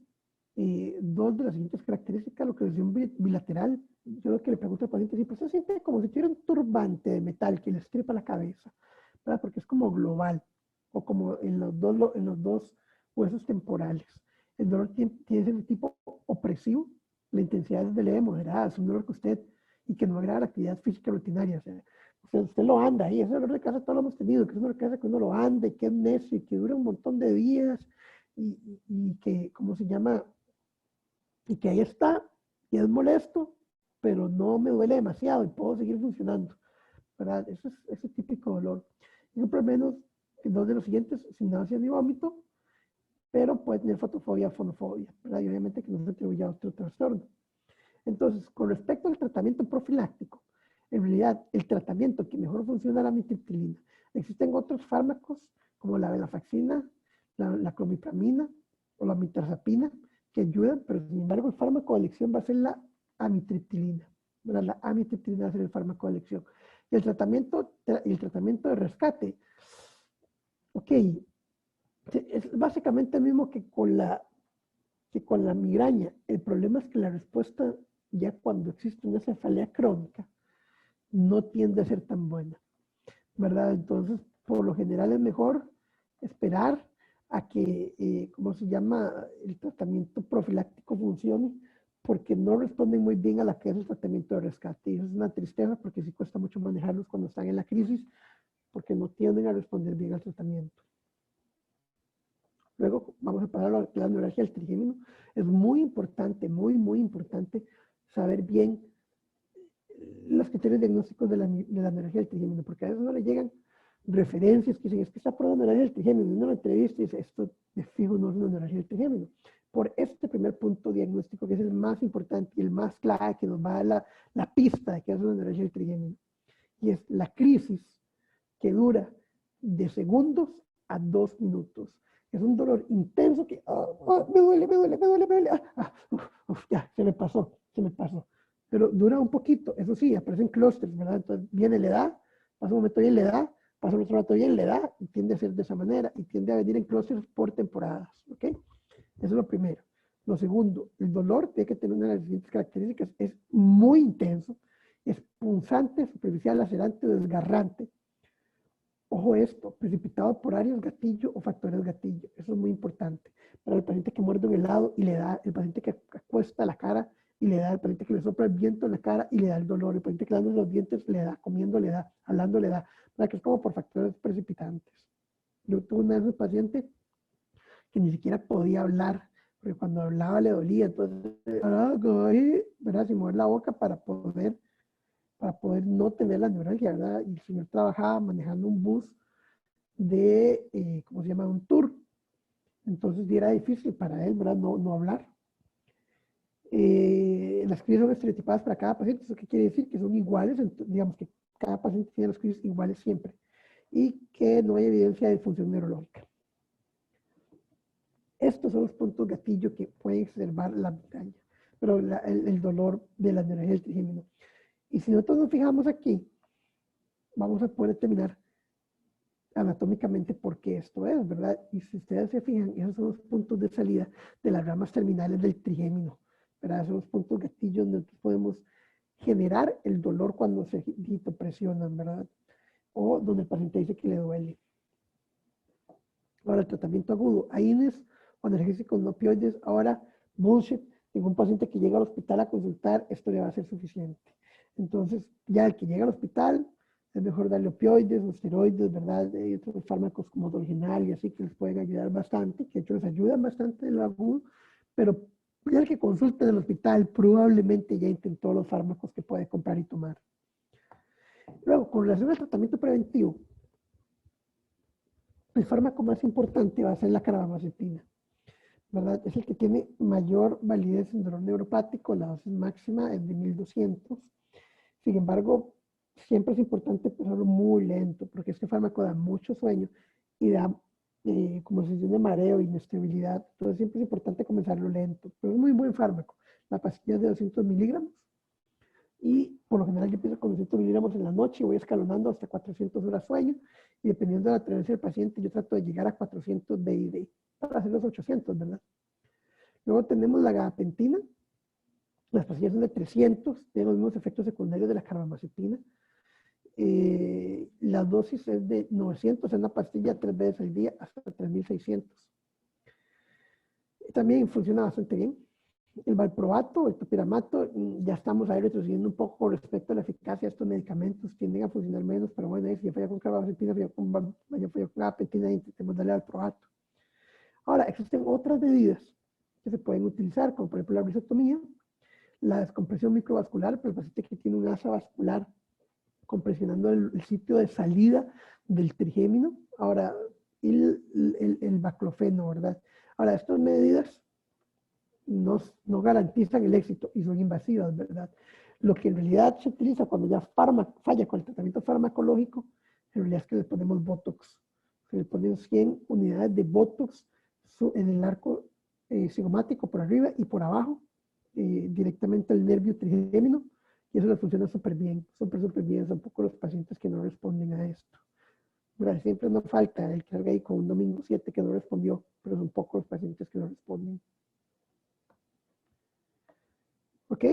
2 de las siguientes características: localización bilateral. Yo lo que le pregunto al paciente siempre, se siente como si tuviera un turbante de metal que le estripa la cabeza, ¿verdad? Porque es como global, o como en los dos huesos temporales. El dolor tiene que ser de tipo opresivo, la intensidad es de leve moderada, es un dolor que usted, y que no agrega la actividad física rutinaria, o sea, usted lo anda ahí, ese dolor de cabeza todos lo hemos tenido, que es un dolor de cabeza que uno lo anda y que es necio y que dura un montón de días, y que, ¿cómo se llama? Y que ahí está, y es molesto, pero no me duele demasiado y puedo seguir funcionando, ¿verdad? Eso es ese típico dolor. Y por lo menos, dos de los siguientes, sin náuseas ni vómito, pero puede tener fotofobia, fonofobia, ¿verdad? Y obviamente que no se atribuye a otro trastorno. Entonces, con respecto al tratamiento profiláctico, en realidad, el tratamiento que mejor funciona es la amitriptilina. Existen otros fármacos, como la venlafaxina, la clomipramina o la mirtazapina, que ayudan, pero sin embargo el fármaco de elección va a ser la amitriptilina. ¿Verdad? La amitriptilina va a ser el fármaco de elección. Y el tratamiento de rescate, ok, es básicamente el mismo que con la migraña. El problema es que la respuesta, ya cuando existe una cefalea crónica, no tiende a ser tan buena, ¿verdad? Entonces, por lo general es mejor esperar a que, ¿cómo se llama?, el tratamiento profiláctico funcione, porque no responden muy bien a la que es el tratamiento de rescate. Y eso es una tristeza porque sí cuesta mucho manejarlos cuando están en la crisis, porque no tienden a responder bien al tratamiento. Luego vamos a pasar a la neuralgia del trigémino. Es muy importante, muy importante saber bien los criterios diagnósticos de la neuralgia del trigémino, porque a veces no le llegan referencias que dicen, es que está por la neuralgia del trigémino, y uno lo entrevista y dice, esto de fijo no es una neuralgia del trigémino. Por este primer punto diagnóstico, que es el más importante y el más clave, que nos va a dar la pista de que es una neuralgia del trigémino, y es la crisis que dura de segundos a 2 minutos. Es un dolor intenso que me duele, ya, se me pasó. Pero dura un poquito, eso sí, aparecen clústeres, ¿verdad? Entonces viene, le da, pasa un momento bien, le da, pasa otro rato bien, le da, y tiende a ser de esa manera, y tiende a venir en clústeres por temporadas, ¿ok? Eso es lo primero. Lo segundo, el dolor tiene que tener una de las siguientes características, es muy intenso, es punzante, superficial, lacerante, desgarrante. Ojo esto, precipitado por áreas gatillo o factores gatillo. Eso es muy importante. Para el paciente que muerde un helado y le da, el paciente que acuesta la cara y le da, el paciente que le sopla el viento en la cara y le da el dolor, el paciente que le da los dientes le da, comiendo le da, hablando le da. ¿Verdad? Que es como por factores precipitantes. Yo tuve una vez un paciente que ni siquiera podía hablar, porque cuando hablaba le dolía. Entonces, ¿verdad? Sin mover la boca para poder no tener la neuralgia, ¿verdad? Y el señor trabajaba manejando un bus de, ¿cómo se llama? Un tour. Entonces era difícil para él, ¿verdad? No hablar. Las crisis son estereotipadas para cada paciente. ¿Eso qué quiere decir? Que son iguales, digamos que cada paciente tiene las crisis iguales siempre. Y que no hay evidencia de disfunción neurológica. Estos son los puntos gatillo que pueden exacerbar la migraña, pero el dolor de la neuralgia del trigémino. Y si nosotros nos fijamos aquí, vamos a poder determinar anatómicamente por qué esto es, ¿verdad? Y si ustedes se fijan, esos son los puntos de salida de las ramas terminales del trigémino, ¿verdad? Esos son los puntos gatillos donde podemos generar el dolor cuando se presionan, ¿verdad? O donde el paciente dice que le duele. Ahora, el tratamiento agudo, AINES o analgésicos no opioides, ahora, bullshit, ningún paciente que llega al hospital a consultar, esto le va a ser suficiente. Entonces, ya el que llega al hospital, es mejor darle opioides o esteroides, ¿verdad? Hay otros fármacos como Dolgenal y así que les pueden ayudar bastante, que de hecho les ayudan bastante en lo agudo, pero ya el que consulta en el hospital probablemente ya intentó los fármacos que puede comprar y tomar. Luego, con relación al tratamiento preventivo, el fármaco más importante va a ser la carbamazepina, ¿verdad? Es el que tiene mayor validez en dolor neuropático, la dosis máxima es de 1200. Sin embargo, siempre es importante empezarlo muy lento, porque este fármaco da mucho sueño y da como sensación de mareo, inestabilidad. Entonces siempre es importante comenzarlo lento, pero es muy buen fármaco. La pastilla es de 200 miligramos y por lo general yo empiezo con 200 miligramos en la noche y voy escalonando hasta 400 horas sueño y dependiendo de la tolerancia del paciente yo trato de llegar a 400 BID para hacer los 800, ¿verdad? Luego tenemos la gabapentina. Las pastillas son de 300, tienen los mismos efectos secundarios de la carbamazepina. La dosis es de 900 en una pastilla 3 veces al día hasta 3600. También funciona bastante bien. El valproato, el topiramato, ya estamos ahí retrocediendo un poco con respecto a la eficacia de estos medicamentos, tienden a funcionar menos, pero bueno, si ya falla con carbamazepina, falla con gabapentina, intentemos darle valproato. Ahora, existen otras medidas que se pueden utilizar, como por ejemplo la brisotomía. la descompresión microvascular, pero el paciente que tiene un asa vascular compresionando el sitio de salida del trigémino. Ahora, el baclofeno, ¿verdad? Ahora, estas medidas no garantizan el éxito y son invasivas, ¿verdad? Lo que en realidad se utiliza cuando ya falla con el tratamiento farmacológico, en realidad es que le ponemos Botox. Se le ponen 100 unidades de Botox en el arco cigomático por arriba y por abajo, directamente al nervio trigémino, y eso les funciona súper bien, súper bien. Son pocos los pacientes que no responden a esto. ¿Verdad? Siempre nos falta el que salga ahí con un domingo 7 que no respondió, pero son pocos los pacientes que no responden. ¿Ok?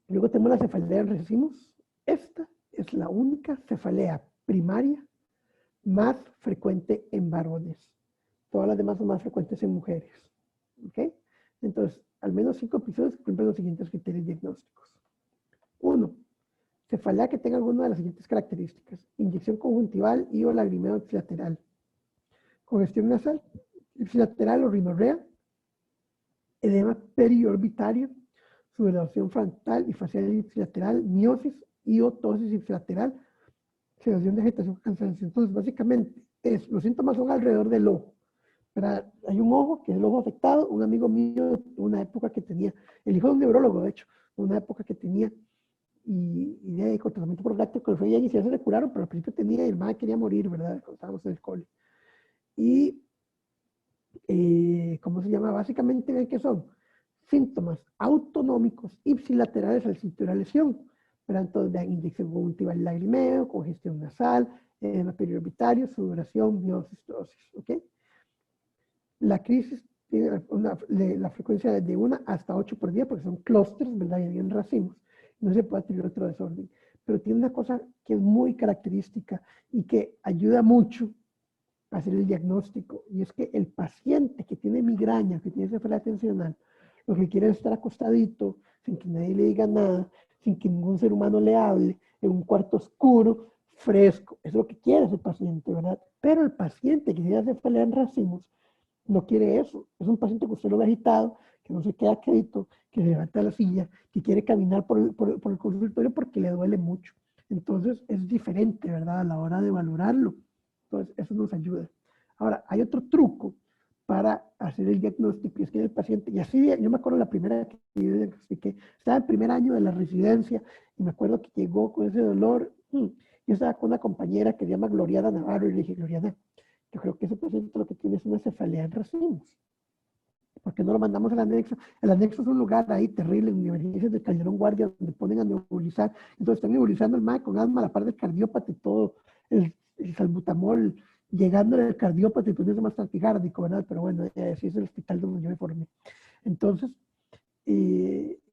Luego tenemos la cefalea en racimos. Esta es la única cefalea primaria más frecuente en varones. Todas las demás son más frecuentes en mujeres. ¿Ok? Entonces, al menos 5 episodios cumplen los siguientes criterios diagnósticos. 1. Cefalea que tenga alguna de las siguientes características: inyección conjuntival y o lagrimeo ipsilateral, congestión nasal, ipsilateral o rinorrea, edema periorbitario, sudoración frontal y facial ipsilateral, miosis y o tosis ipsilateral, sedación de agitación, cansancio. Entonces, básicamente, los síntomas son alrededor del ojo. ¿Verdad? Hay un ojo que es el ojo afectado. Un amigo mío, una época que tenía, el hijo de un neurólogo, de hecho, una época que tenía, y de con tratamiento profiláctico le fue bien y se le curaron, pero al principio tenía y el madre quería morir, ¿verdad? Cuando estábamos en el cole. Y, ¿cómo se llama? Básicamente, ven que son síntomas autonómicos ipsilaterales al sitio de la lesión. ¿Verdad? Entonces, vean, inyección conjuntival, lagrimeo, congestión nasal, edema periorbitario, sudoración, miosis, tosis, ¿ok? La crisis tiene la frecuencia de 1 hasta 8 por día, porque son clústeres, ¿verdad? Y en racimos. No se puede atribuir otro desorden. Pero tiene una cosa que es muy característica y que ayuda mucho a hacer el diagnóstico. Y es que el paciente que tiene migraña, que tiene cefalea tensional, lo que quiere es estar acostadito, sin que nadie le diga nada, sin que ningún ser humano le hable, en un cuarto oscuro, fresco. Es lo que quiere ese paciente, ¿verdad? Pero el paciente que tiene cefalea en racimos no quiere eso. Es un paciente que usted lo ve agitado, que no se queda quieto, que se levanta de la silla, que quiere caminar por el consultorio porque le duele mucho. Entonces es diferente, ¿verdad? A la hora de valorarlo. Entonces eso nos ayuda. Ahora, hay otro truco para hacer el diagnóstico, y es que el paciente, y así, yo me acuerdo la primera que yo diagnostiqué, estaba en primer año de la residencia, y me acuerdo que llegó con ese dolor, yo estaba con una compañera que se llama Gloriana Navarro, y le dije, Gloriana, yo creo que ese paciente lo que tiene es una cefalea en racimos. ¿Por qué no lo mandamos al anexo? El anexo es un lugar ahí terrible, en emergencias del Calderón Guardia, donde ponen a nebulizar. Entonces están nebulizando el MAE con asma a la par del cardiópata y todo, el salbutamol, llegando al cardiópata y poniendo más taquicárdico, ¿verdad? Pero bueno, así es el hospital donde yo me formé. Entonces,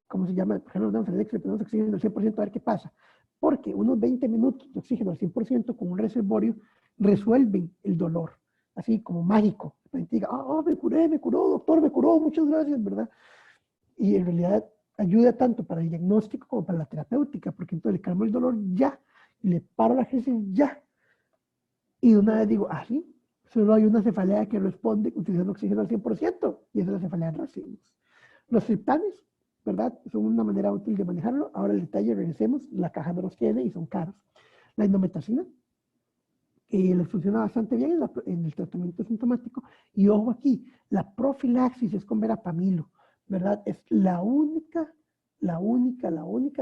¿cómo se llama? Por ejemplo, nos damos el anexo, le ponemos oxígeno al 100% a ver qué pasa. Porque unos 20 minutos de oxígeno al 100% con un reservorio resuelven el dolor, así como mágico. La gente diga, me curó, doctor, me curó, muchas gracias, ¿verdad? Y en realidad ayuda tanto para el diagnóstico como para la terapéutica, porque entonces le calmo el dolor ya, y le paro la crisis ya. Y de una vez digo, sí, solo hay una cefalea que responde utilizando oxígeno al 100%, y esa es la cefalea en racimos. Los triptanes, ¿verdad? Son una manera útil de manejarlo. Ahora el detalle, regresemos, la caja no los tiene y son caros. La indometacina, les funciona bastante bien en el tratamiento sintomático. Y ojo aquí, la profilaxis es con verapamilo, ¿verdad? Es la única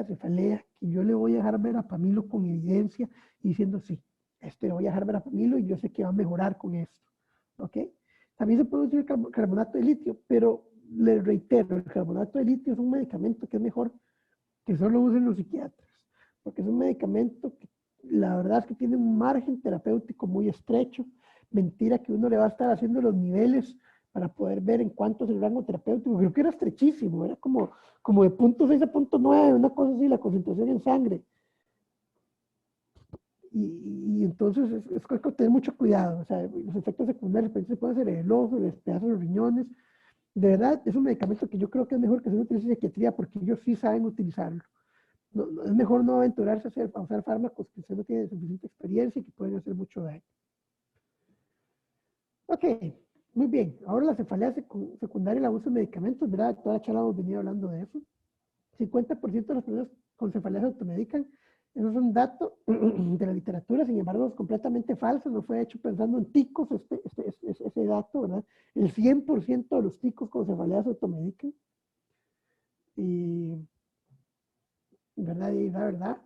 cefalea que yo le voy a dejar verapamilo con evidencia diciendo sí, le voy a dejar verapamilo y yo sé que va a mejorar con esto, ¿ok? También se puede usar carbonato de litio, pero les reitero, el carbonato de litio es un medicamento que es mejor que solo usen los psiquiatras, porque es un medicamento que la verdad es que tiene un margen terapéutico muy estrecho. Mentira que uno le va a estar haciendo los niveles para poder ver en cuánto es el rango terapéutico. Creo que era estrechísimo, era como de 0.6 a 0.9, una cosa así, la concentración en sangre. Y entonces es que tener mucho cuidado. O sea, los efectos secundarios se pueden hacer en el ojo, en los pedazos de los riñones. De verdad, es un medicamento que yo creo que es mejor que se utilice en psiquiatría porque ellos sí saben utilizarlo. No, es mejor no aventurarse a usar fármacos que usted no tiene suficiente experiencia y que pueden hacer mucho daño. Ok, muy bien. Ahora la cefalea secundaria, el abuso de medicamentos, ¿verdad? Toda la charla hemos venido hablando de eso. 50% de las personas con cefalea se automedican. Eso es un dato de la literatura, sin embargo, es completamente falso. No fue hecho pensando en ticos ese dato, ¿verdad? El 100% de los ticos con cefalea se automedican. Y, ¿verdad? Y la verdad,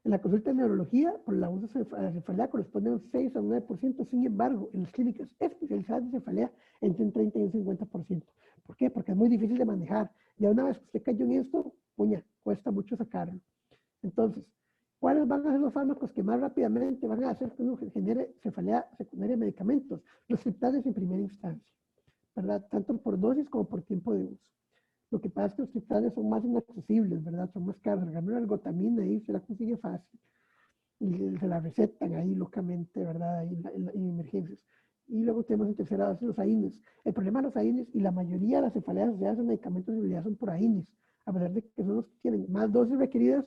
en la consulta de neurología, por el abuso de cefalea corresponde a un 6 a un 9%. Sin embargo, en las clínicas especializadas de cefalea, entre un 30 y un 50%. ¿Por qué? Porque es muy difícil de manejar. Ya una vez que usted cayó en esto, puña, cuesta mucho sacarlo. Entonces, ¿cuáles van a ser los fármacos que más rápidamente van a hacer que uno genere cefalea secundaria de medicamentos? Los triptanes en primera instancia, ¿verdad? Tanto por dosis como por tiempo de uso. Lo que pasa es que los triptanes son más inaccesibles, ¿verdad? Son más caros. La ergotamina ahí se la consigue fácil. Y se la recetan ahí locamente, ¿verdad? Ahí en emergencias. Y luego tenemos en tercera base los AINES. El problema de los AINES y la mayoría de las cefaleas asociadas a medicamentos de debilidad son por AINES, a pesar de que son los que tienen más dosis requeridas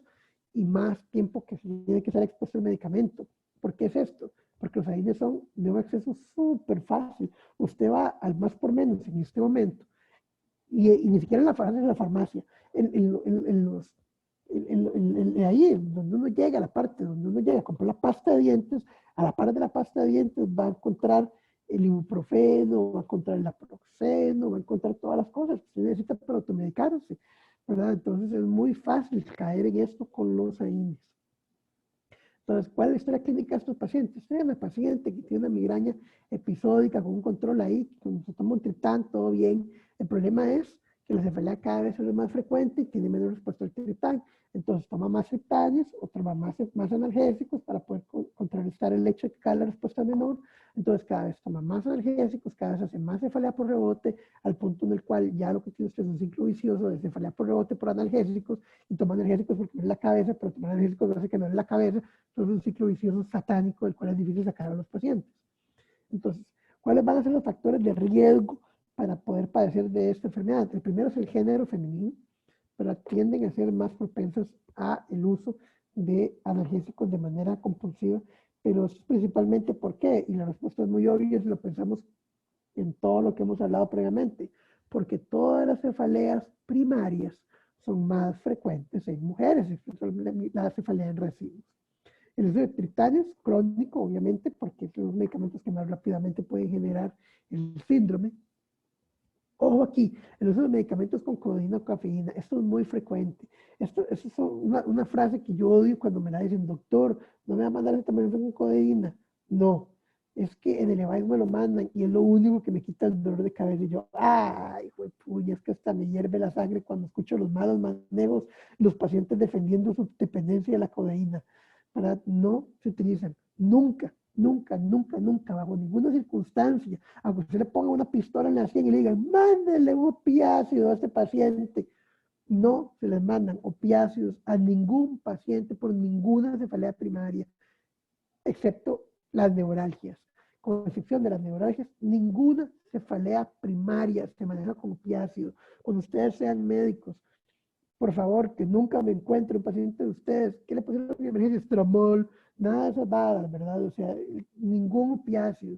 y más tiempo que se tiene que estar expuesto al medicamento. ¿Por qué es esto? Porque los AINES son de un acceso súper fácil. Usted va al más por menos en este momento y ni siquiera en la farmacia, ahí donde uno llega, a la parte donde uno llega a comprar la pasta de dientes, a la par de la pasta de dientes va a encontrar el ibuprofeno, va a encontrar el naproxeno, va a encontrar todas las cosas que usted necesita para automedicarse, ¿verdad? Entonces es muy fácil caer en esto con los AINES. Entonces, ¿cuál es la historia clínica de estos pacientes? Usted es una paciente que tiene una migraña episódica con un control ahí, cuando se toma un triptán, todo bien. El problema es que la cefalea cada vez es más frecuente y tiene menos respuesta al triptán. Entonces toma más triptanes o toma más analgésicos para poder contrarrestar el hecho de que cada la respuesta es menor. Entonces cada vez toma más analgésicos, cada vez hace más cefalea por rebote, al punto en el cual ya lo que tiene usted es un ciclo vicioso de cefalea por rebote por analgésicos, y toma analgésicos porque no es la cabeza, pero tomar analgésicos no hace que no es la cabeza. Entonces un ciclo vicioso satánico del cual es difícil sacar a los pacientes. Entonces, ¿cuáles van a ser los factores de riesgo para poder padecer de esta enfermedad? El primero es el género femenino, pero tienden a ser más propensas a el uso de analgésicos de manera compulsiva, pero es principalmente ¿por qué? Y la respuesta es muy obvia si lo pensamos en todo lo que hemos hablado previamente, porque todas las cefaleas primarias son más frecuentes en mujeres, la cefalea en residuos. El uso de triptanes crónico, obviamente, porque son los medicamentos que más rápidamente pueden generar el síndrome. Ojo aquí, el uso de medicamentos con codeína o cafeína, esto es muy frecuente. Esto es una frase que yo odio cuando me la dicen, doctor, no me va a mandar ese medicamento con codeína. No, es que en el EVAIS me lo mandan y es lo único que me quita el dolor de cabeza. Y yo, ay, hijo de puña, es que hasta me hierve la sangre cuando escucho los malos manejos, los pacientes defendiendo su dependencia de la codeína. ¿Verdad? No se utilizan, nunca, nunca, nunca, nunca, bajo ninguna circunstancia, aunque usted le ponga una pistola en la sien y le digan, mándele un opiácido a este paciente, no se les mandan opiáceos a ningún paciente por ninguna cefalea primaria, excepto las neuralgias. Con excepción de las neuralgias, ninguna cefalea primaria se maneja con opiáceos. Cuando ustedes sean médicos, por favor, que nunca me encuentre un paciente de ustedes que le pusieron en emergencia estromol, nada de esas balas, ¿verdad? O sea, ningún opiáceo,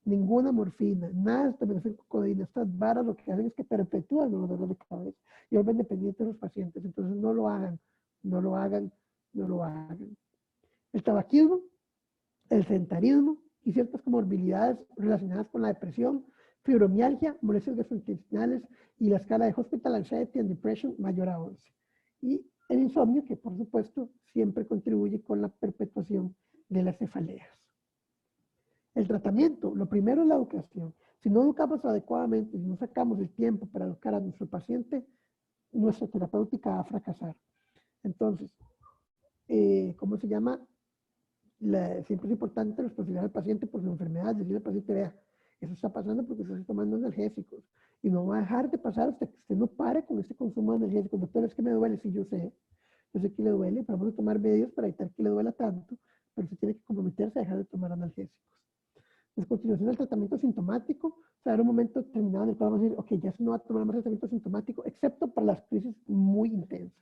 ninguna morfina, nada de estaminación con codeína. Estas varas lo que hacen es que perpetúan los dolores de cabeza y vuelven dependientes de los pacientes. Entonces no lo hagan, no lo hagan, no lo hagan. El tabaquismo, el sedentarismo y ciertas comorbilidades relacionadas con la depresión, fibromialgia, molestias gastrointestinales y la escala de Hospital Anxiety and Depression mayor a 11. Y el insomnio, que por supuesto siempre contribuye con la perpetuación de las cefaleas. El tratamiento, lo primero es la educación. Si no educamos adecuadamente, si no sacamos el tiempo para educar a nuestro paciente, nuestra terapéutica va a fracasar. Entonces, ¿cómo se llama? Siempre es importante responsabilizar al paciente por su enfermedad, decirle al paciente, vea, eso está pasando porque usted está tomando analgésicos y no va a dejar de pasar hasta que usted no pare con este consumo de analgésicos. Doctor, es que me duele, sí, yo sé que le duele, pero vamos a tomar medios para evitar que le duela tanto, pero usted tiene que comprometerse a dejar de tomar analgésicos. Descontinuación del tratamiento sintomático, o sea, en un momento determinado en el cual vamos a decir, ok, ya se no va a tomar más tratamiento sintomático, excepto para las crisis muy intensas.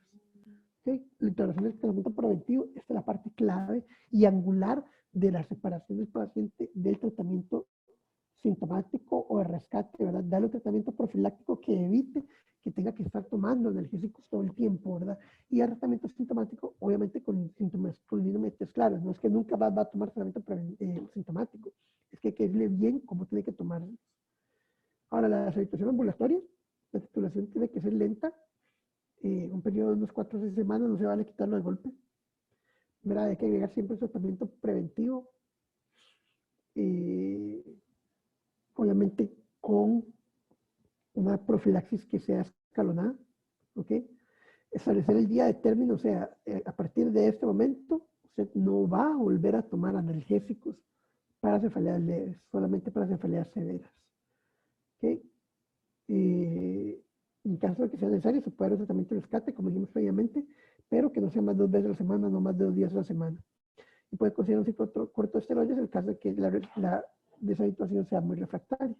¿Okay? La integración del tratamiento preventivo, esta es la parte clave y angular de la separación del paciente del tratamiento sintomático o de rescate, ¿verdad? Darle un tratamiento profiláctico que evite que tenga que estar tomando analgésicos todo el tiempo, ¿verdad? Y el tratamiento sintomático, obviamente con síntomas, con líneas claras. No es que nunca va a tomar tratamiento sintomático, es que hay que decirle bien cómo tiene que tomarlo. Ahora, la rehabilitación ambulatoria, la titulación tiene que ser lenta, un periodo de unos 4 o 6 semanas, no se vale quitarlo de golpe. ¿Verdad? Hay que agregar siempre el tratamiento preventivo, obviamente con una profilaxis que sea escalonada, ¿ok? Establecer el día de término, o sea, a partir de este momento, usted no va a volver a tomar analgésicos para cefaleas leves, solamente para cefaleas severas, ¿ok? En caso de que sea necesario, se puede dar un tratamiento de rescate, como dijimos previamente, pero que no sea más de 2 veces a la semana, no más de 2 días a la semana. Y puede considerar un ciclo corto de esteroides en el caso de que esa situación sea muy refractaria.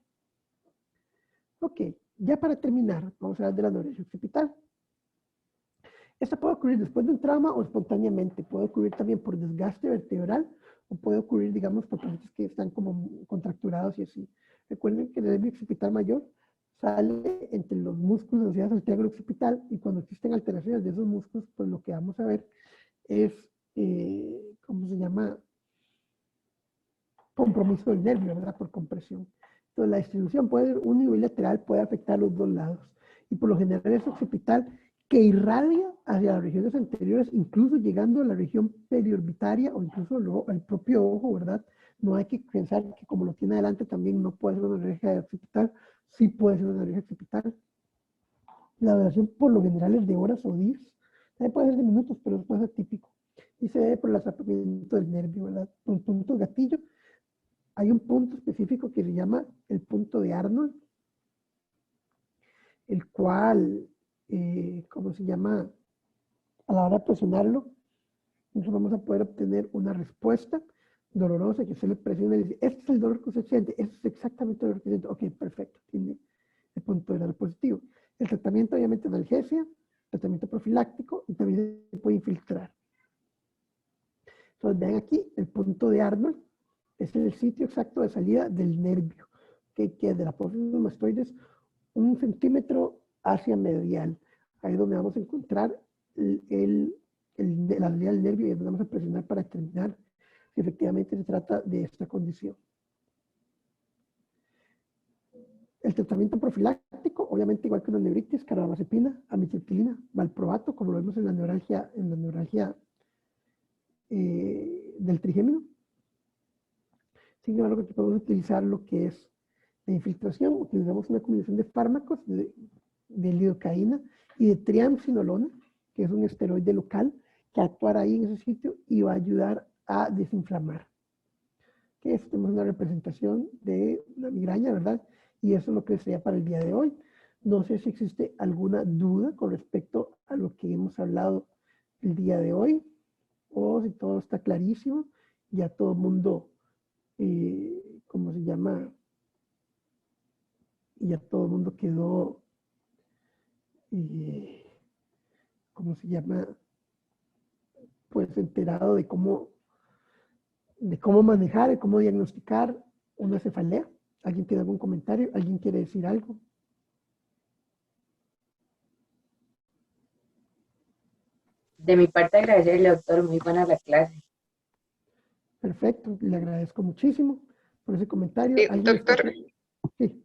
Ok, ya para terminar, vamos a hablar de la anorexia occipital. Esta puede ocurrir después de un trauma o espontáneamente. Puede ocurrir también por desgaste vertebral o puede ocurrir, digamos, por pacientes que están como contracturados y así. Recuerden que el nervio occipital mayor sale entre los músculos asociados al triángulo occipital y cuando existen alteraciones de esos músculos, pues lo que vamos a ver es, ¿cómo se llama? Compromiso del nervio, ¿verdad? Por compresión. Entonces, la distribución puede ser unilateral, puede afectar los dos lados. Y por lo general es occipital que irradia hacia las regiones anteriores, incluso llegando a la región periorbitaria o incluso el propio ojo, ¿verdad? No hay que pensar que como lo tiene adelante también no puede ser una anorexia occipital, sí puede ser una anorexia occipital. La duración por lo general es de horas o días. También puede ser de minutos, pero es más atípico. Y se debe por el atrapamiento del nervio, ¿verdad? Por un punto gatillo. Hay un punto específico que se llama el punto de Arnold, el cual, ¿cómo se llama? A la hora de presionarlo, nosotros vamos a poder obtener una respuesta dolorosa que se le presiona y dice, este es el dolor que usted siente, este es exactamente el dolor que siente. Ok, perfecto, tiene el punto de Arnold positivo. El tratamiento, obviamente, analgesia, tratamiento profiláctico y también se puede infiltrar. Entonces, vean aquí, el punto de Arnold es el sitio exacto de salida del nervio, que de la apófisis mastoides 1 centímetro hacia medial. Ahí es donde vamos a encontrar la salida del nervio y donde vamos a presionar para determinar si efectivamente se trata de esta condición. El tratamiento profiláctico, obviamente igual que una neuritis, carbamazepina, amitriptilina, valproato, como lo vemos en la neuralgia del trigémino. Sin embargo, aquí podemos utilizar lo que es la infiltración. Utilizamos una combinación de fármacos, de lidocaína y de triamcinolona, que es un esteroide local, que actuará ahí en ese sitio y va a ayudar a desinflamar. Que esto tenemos una representación de una migraña, ¿verdad? Y eso es lo que sería para el día de hoy. No sé si existe alguna duda con respecto a lo que hemos hablado el día de hoy, o si todo está clarísimo, ya todo el mundo... ¿cómo se llama? Y ya todo el mundo quedó, ¿cómo se llama? Pues enterado de cómo manejar, de cómo diagnosticar una cefalea. ¿Alguien tiene algún comentario? ¿Alguien quiere decir algo? De mi parte, agradecerle, doctor, muy buena la clase. Perfecto, le agradezco muchísimo por ese comentario. Doctor, sí.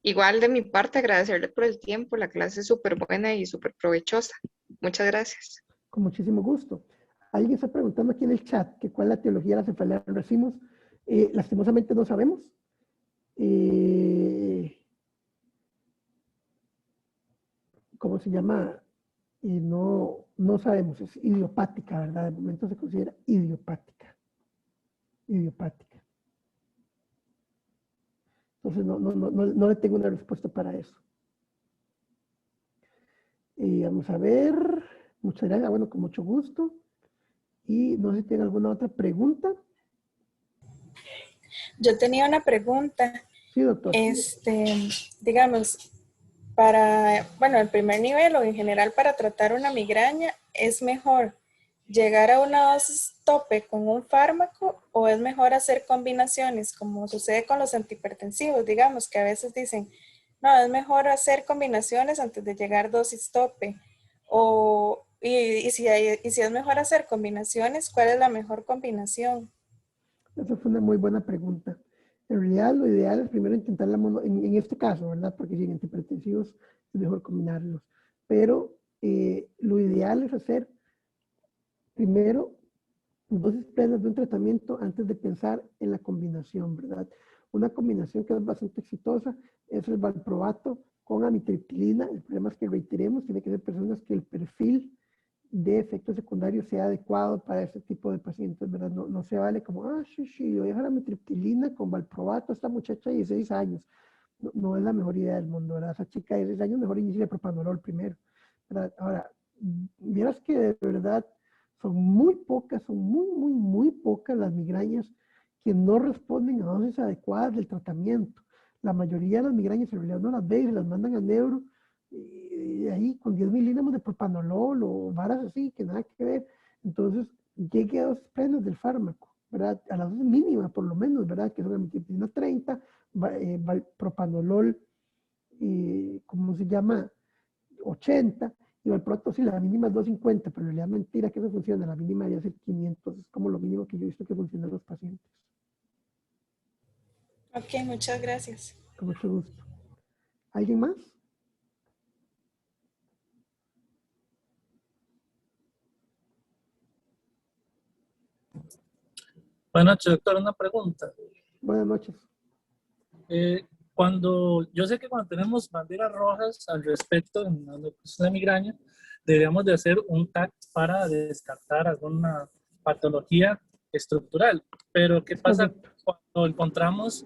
Igual de mi parte, agradecerle por el tiempo. La clase es súper buena y súper provechosa. Muchas gracias. Con muchísimo gusto. Alguien está preguntando aquí en el chat que cuál es la teología de la cefalea en racimos. Lastimosamente no sabemos. ¿Cómo se llama? No sabemos, es idiopática, ¿verdad? De momento se considera idiopática. Idiopática. Entonces no le tengo una respuesta para eso. Vamos a ver. Muchas gracias. Bueno, con mucho gusto. Y no sé si tienen alguna otra pregunta. Yo tenía una pregunta. Sí, doctor. Digamos, bueno, el primer nivel o en general para tratar una migraña, ¿es mejor llegar a una dosis tope con un fármaco o es mejor hacer combinaciones, como sucede con los antihipertensivos, digamos, que a veces dicen, no, es mejor hacer combinaciones antes de llegar a dosis tope. Y si es mejor hacer combinaciones, ¿cuál es la mejor combinación? Esa fue una muy buena pregunta. En realidad, lo ideal es primero intentar en este caso, ¿verdad? Porque si en antihipertensivos es mejor combinarlos. Pero lo ideal es hacer primero dosis plenas de un tratamiento antes de pensar en la combinación, ¿verdad? Una combinación que es bastante exitosa es el valproato con amitriptilina. El problema es que, reiteremos, tiene que ser personas que el perfil de efectos secundarios sea adecuado para ese tipo de pacientes, ¿verdad? No, no se vale como, sí, voy a dejar amitriptilina con valproato a esta muchacha de 16 años. No, no es la mejor idea del mundo, ¿verdad? Esa chica de 16 años, mejor inicie propanolol primero, ¿verdad? Ahora, vieras que de verdad son muy pocas, son muy pocas las migrañas que no responden a dosis adecuadas del tratamiento. La mayoría de las migrañas en realidad no las ve y se las mandan a neuro y ahí con 10 miligramos de propanolol o varas así que nada que ver. Entonces, llegue a dosis plenas del fármaco, ¿verdad? A la dosis mínima por lo menos, ¿verdad? Que son amitriptilina 30, propanolol, ¿cómo se llama? 80, y valproato sí, la mínima es 250, pero en realidad mentira que eso funciona, la mínima debería ser 500, es como lo mínimo que yo he visto que funciona en los pacientes. Ok, muchas gracias. Con mucho gusto. ¿Alguien más? Buenas noches, doctor. Una pregunta. Buenas noches. Yo sé que cuando tenemos banderas rojas al respecto en la cuestión de migraña, deberíamos de hacer un TAC para descartar alguna patología estructural. Pero ¿qué pasa cuando encontramos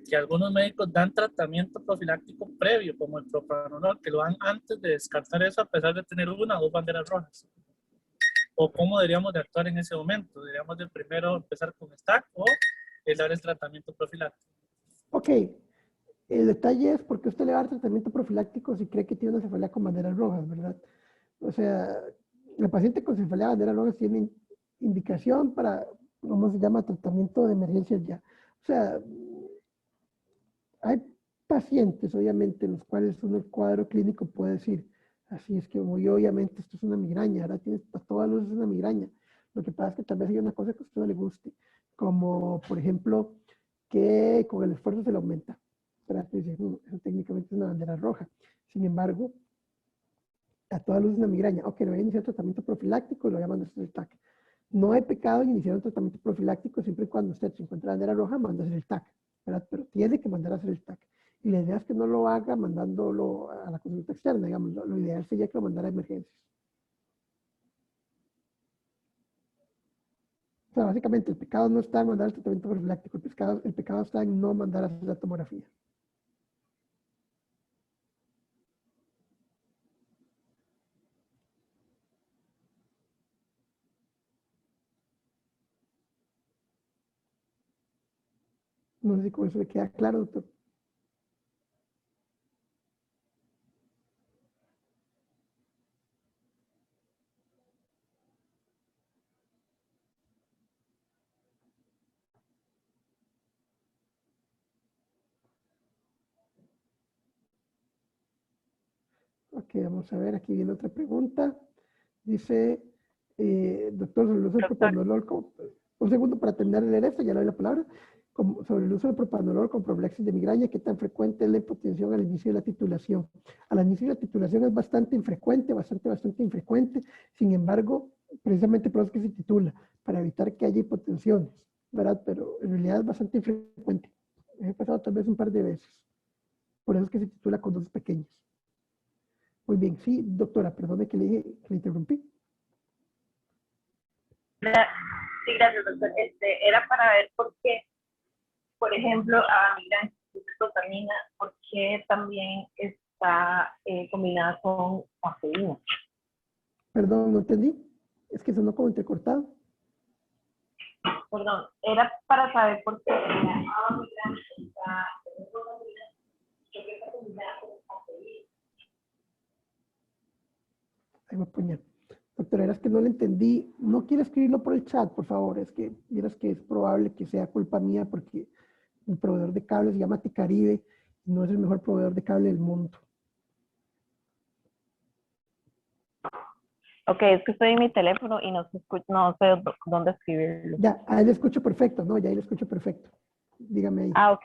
que algunos médicos dan tratamiento profiláctico previo, como el propranolol, que lo dan antes de descartar eso a pesar de tener una o dos banderas rojas? ¿O cómo deberíamos de actuar en ese momento? ¿Deberíamos de primero empezar con STAC o dar el tratamiento profiláctico? Ok, el detalle es por qué usted le va a dar tratamiento profiláctico si cree que tiene una cefalea con banderas rojas, ¿verdad? O sea, el paciente con cefalea de banderas rojas tiene indicación para, ¿cómo se llama? Tratamiento de emergencias ya. O sea, hay pacientes, obviamente, en los cuales uno el cuadro clínico puede decir, así es que muy obviamente esto es una migraña, ahora tienes a todas luces una migraña. Lo que pasa es que tal vez hay una cosa que a usted no le guste, como por ejemplo, que con el esfuerzo se le aumenta. Pero eso técnicamente es una bandera roja. Sin embargo, a todas luces una migraña. Ok, le voy a iniciar tratamiento profiláctico y lo voy a mandar a hacer el TAC. No hay pecado en iniciar un tratamiento profiláctico siempre y cuando usted se encuentra bandera roja, manda a hacer el TAC, ¿verdad? Pero tiene que mandar a hacer el TAC. Y la idea es que no lo haga mandándolo a la consulta externa, digamos. Lo ideal sería que lo mandara a emergencias. O sea, básicamente el pecado no está en mandar el tratamiento profiláctico, el pecado está en no mandar a hacer la tomografía. No sé si con eso le queda claro, doctor. Ok, vamos a ver, aquí viene otra pregunta. Dice, doctor, sobre el uso del propanolol, un segundo para terminar de leer esto, ya le doy la palabra. Sobre el uso del propanolol con profilaxis de migraña, ¿qué tan frecuente es la hipotensión al inicio de la titulación? Al inicio de la titulación es bastante infrecuente, bastante infrecuente. Sin embargo, precisamente por eso es que se titula, para evitar que haya hipotensiones, ¿verdad? Pero en realidad es bastante infrecuente. He pasado tal vez un par de veces. Por eso es que se titula con dosis pequeñas. Muy bien, sí, doctora, perdone que le dije, que le interrumpí. Sí, gracias, doctor. Era para ver por qué, por ejemplo, a migraña también, por qué también está combinada con cafeína. Perdón, no entendí. Es que sonó como entrecortado. Perdón, era para saber por qué la migraña está combinada con cafeína. Ahí va a poner. Doctora, verás que no le entendí. No quiere escribirlo por el chat, por favor. Es que vieras que es probable que sea culpa mía porque el proveedor de cables se llama Ticaribe y no es el mejor proveedor de cable del mundo. Ok, es que estoy en mi teléfono y no sé dónde escribirlo. Ya, ahí le escucho perfecto, ¿no? Ya ahí le escucho perfecto. Dígame ahí. Ah, ok.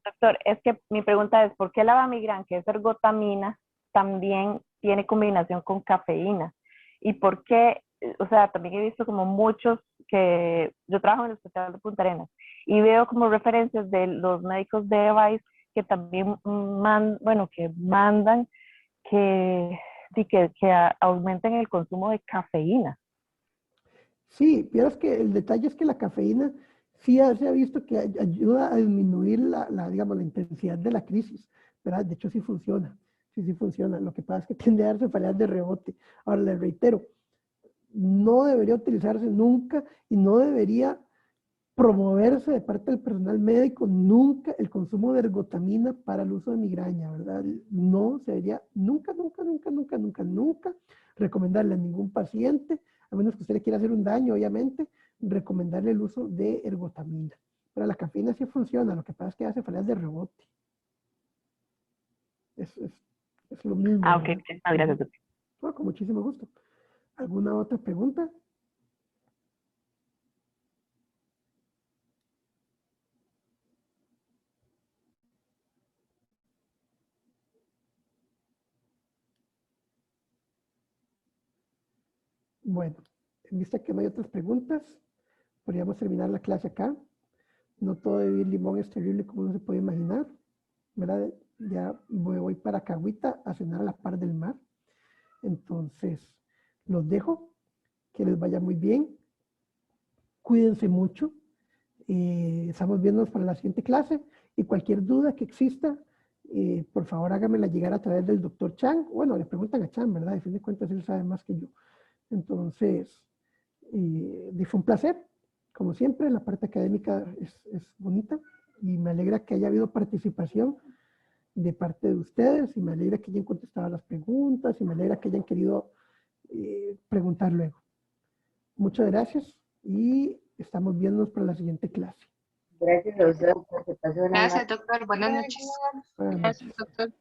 Doctor, es que mi pregunta es, ¿por qué la Bamigran, que es ergotamina, también tiene combinación con cafeína? ¿Y por qué? O sea, también he visto como muchos que, yo trabajo en el hospital de Punta Arenas, y veo como referencias de los médicos de Device que también que mandan que aumenten el consumo de cafeína. Sí, vieras que el detalle es que la cafeína sí se ha visto que ayuda a disminuir digamos, la intensidad de la crisis, ¿verdad? De hecho, sí funciona. Sí funciona. Lo que pasa es que tiende a darse fallas de rebote. Ahora, le reitero, no debería utilizarse nunca y no debería promoverse de parte del personal médico nunca el consumo de ergotamina para el uso de migraña, ¿verdad? No se debería nunca recomendarle a ningún paciente, a menos que usted le quiera hacer un daño, obviamente, recomendarle el uso de ergotamina. Pero la cafeína sí funciona, lo que pasa es que hace fallas de rebote. Es lo mismo. Ah, ok, gracias. No, con muchísimo gusto. ¿Alguna otra pregunta? Bueno, en vista que no hay otras preguntas, podríamos terminar la clase acá. No todo de vivir limón es terrible como uno se puede imaginar, ¿verdad? Ya voy para Cahuita a cenar a la par del mar. Entonces, los dejo, que les vaya muy bien. Cuídense mucho. Estamos viéndonos para la siguiente clase y cualquier duda que exista, por favor hágamela llegar a través del doctor Chang. Bueno, le preguntan a Chang, ¿verdad? De fin de cuentas él sabe más que yo. Entonces, fue un placer. Como siempre, la parte académica es bonita y me alegra que haya habido participación de parte de ustedes y me alegra que hayan contestado las preguntas y me alegra que hayan querido preguntar luego. Muchas gracias y estamos viéndonos para la siguiente clase. Gracias a usted, doctor. Que pase buenas Gracias, noches. doctor. Buenas noches. Buenas Gracias, noches. doctor.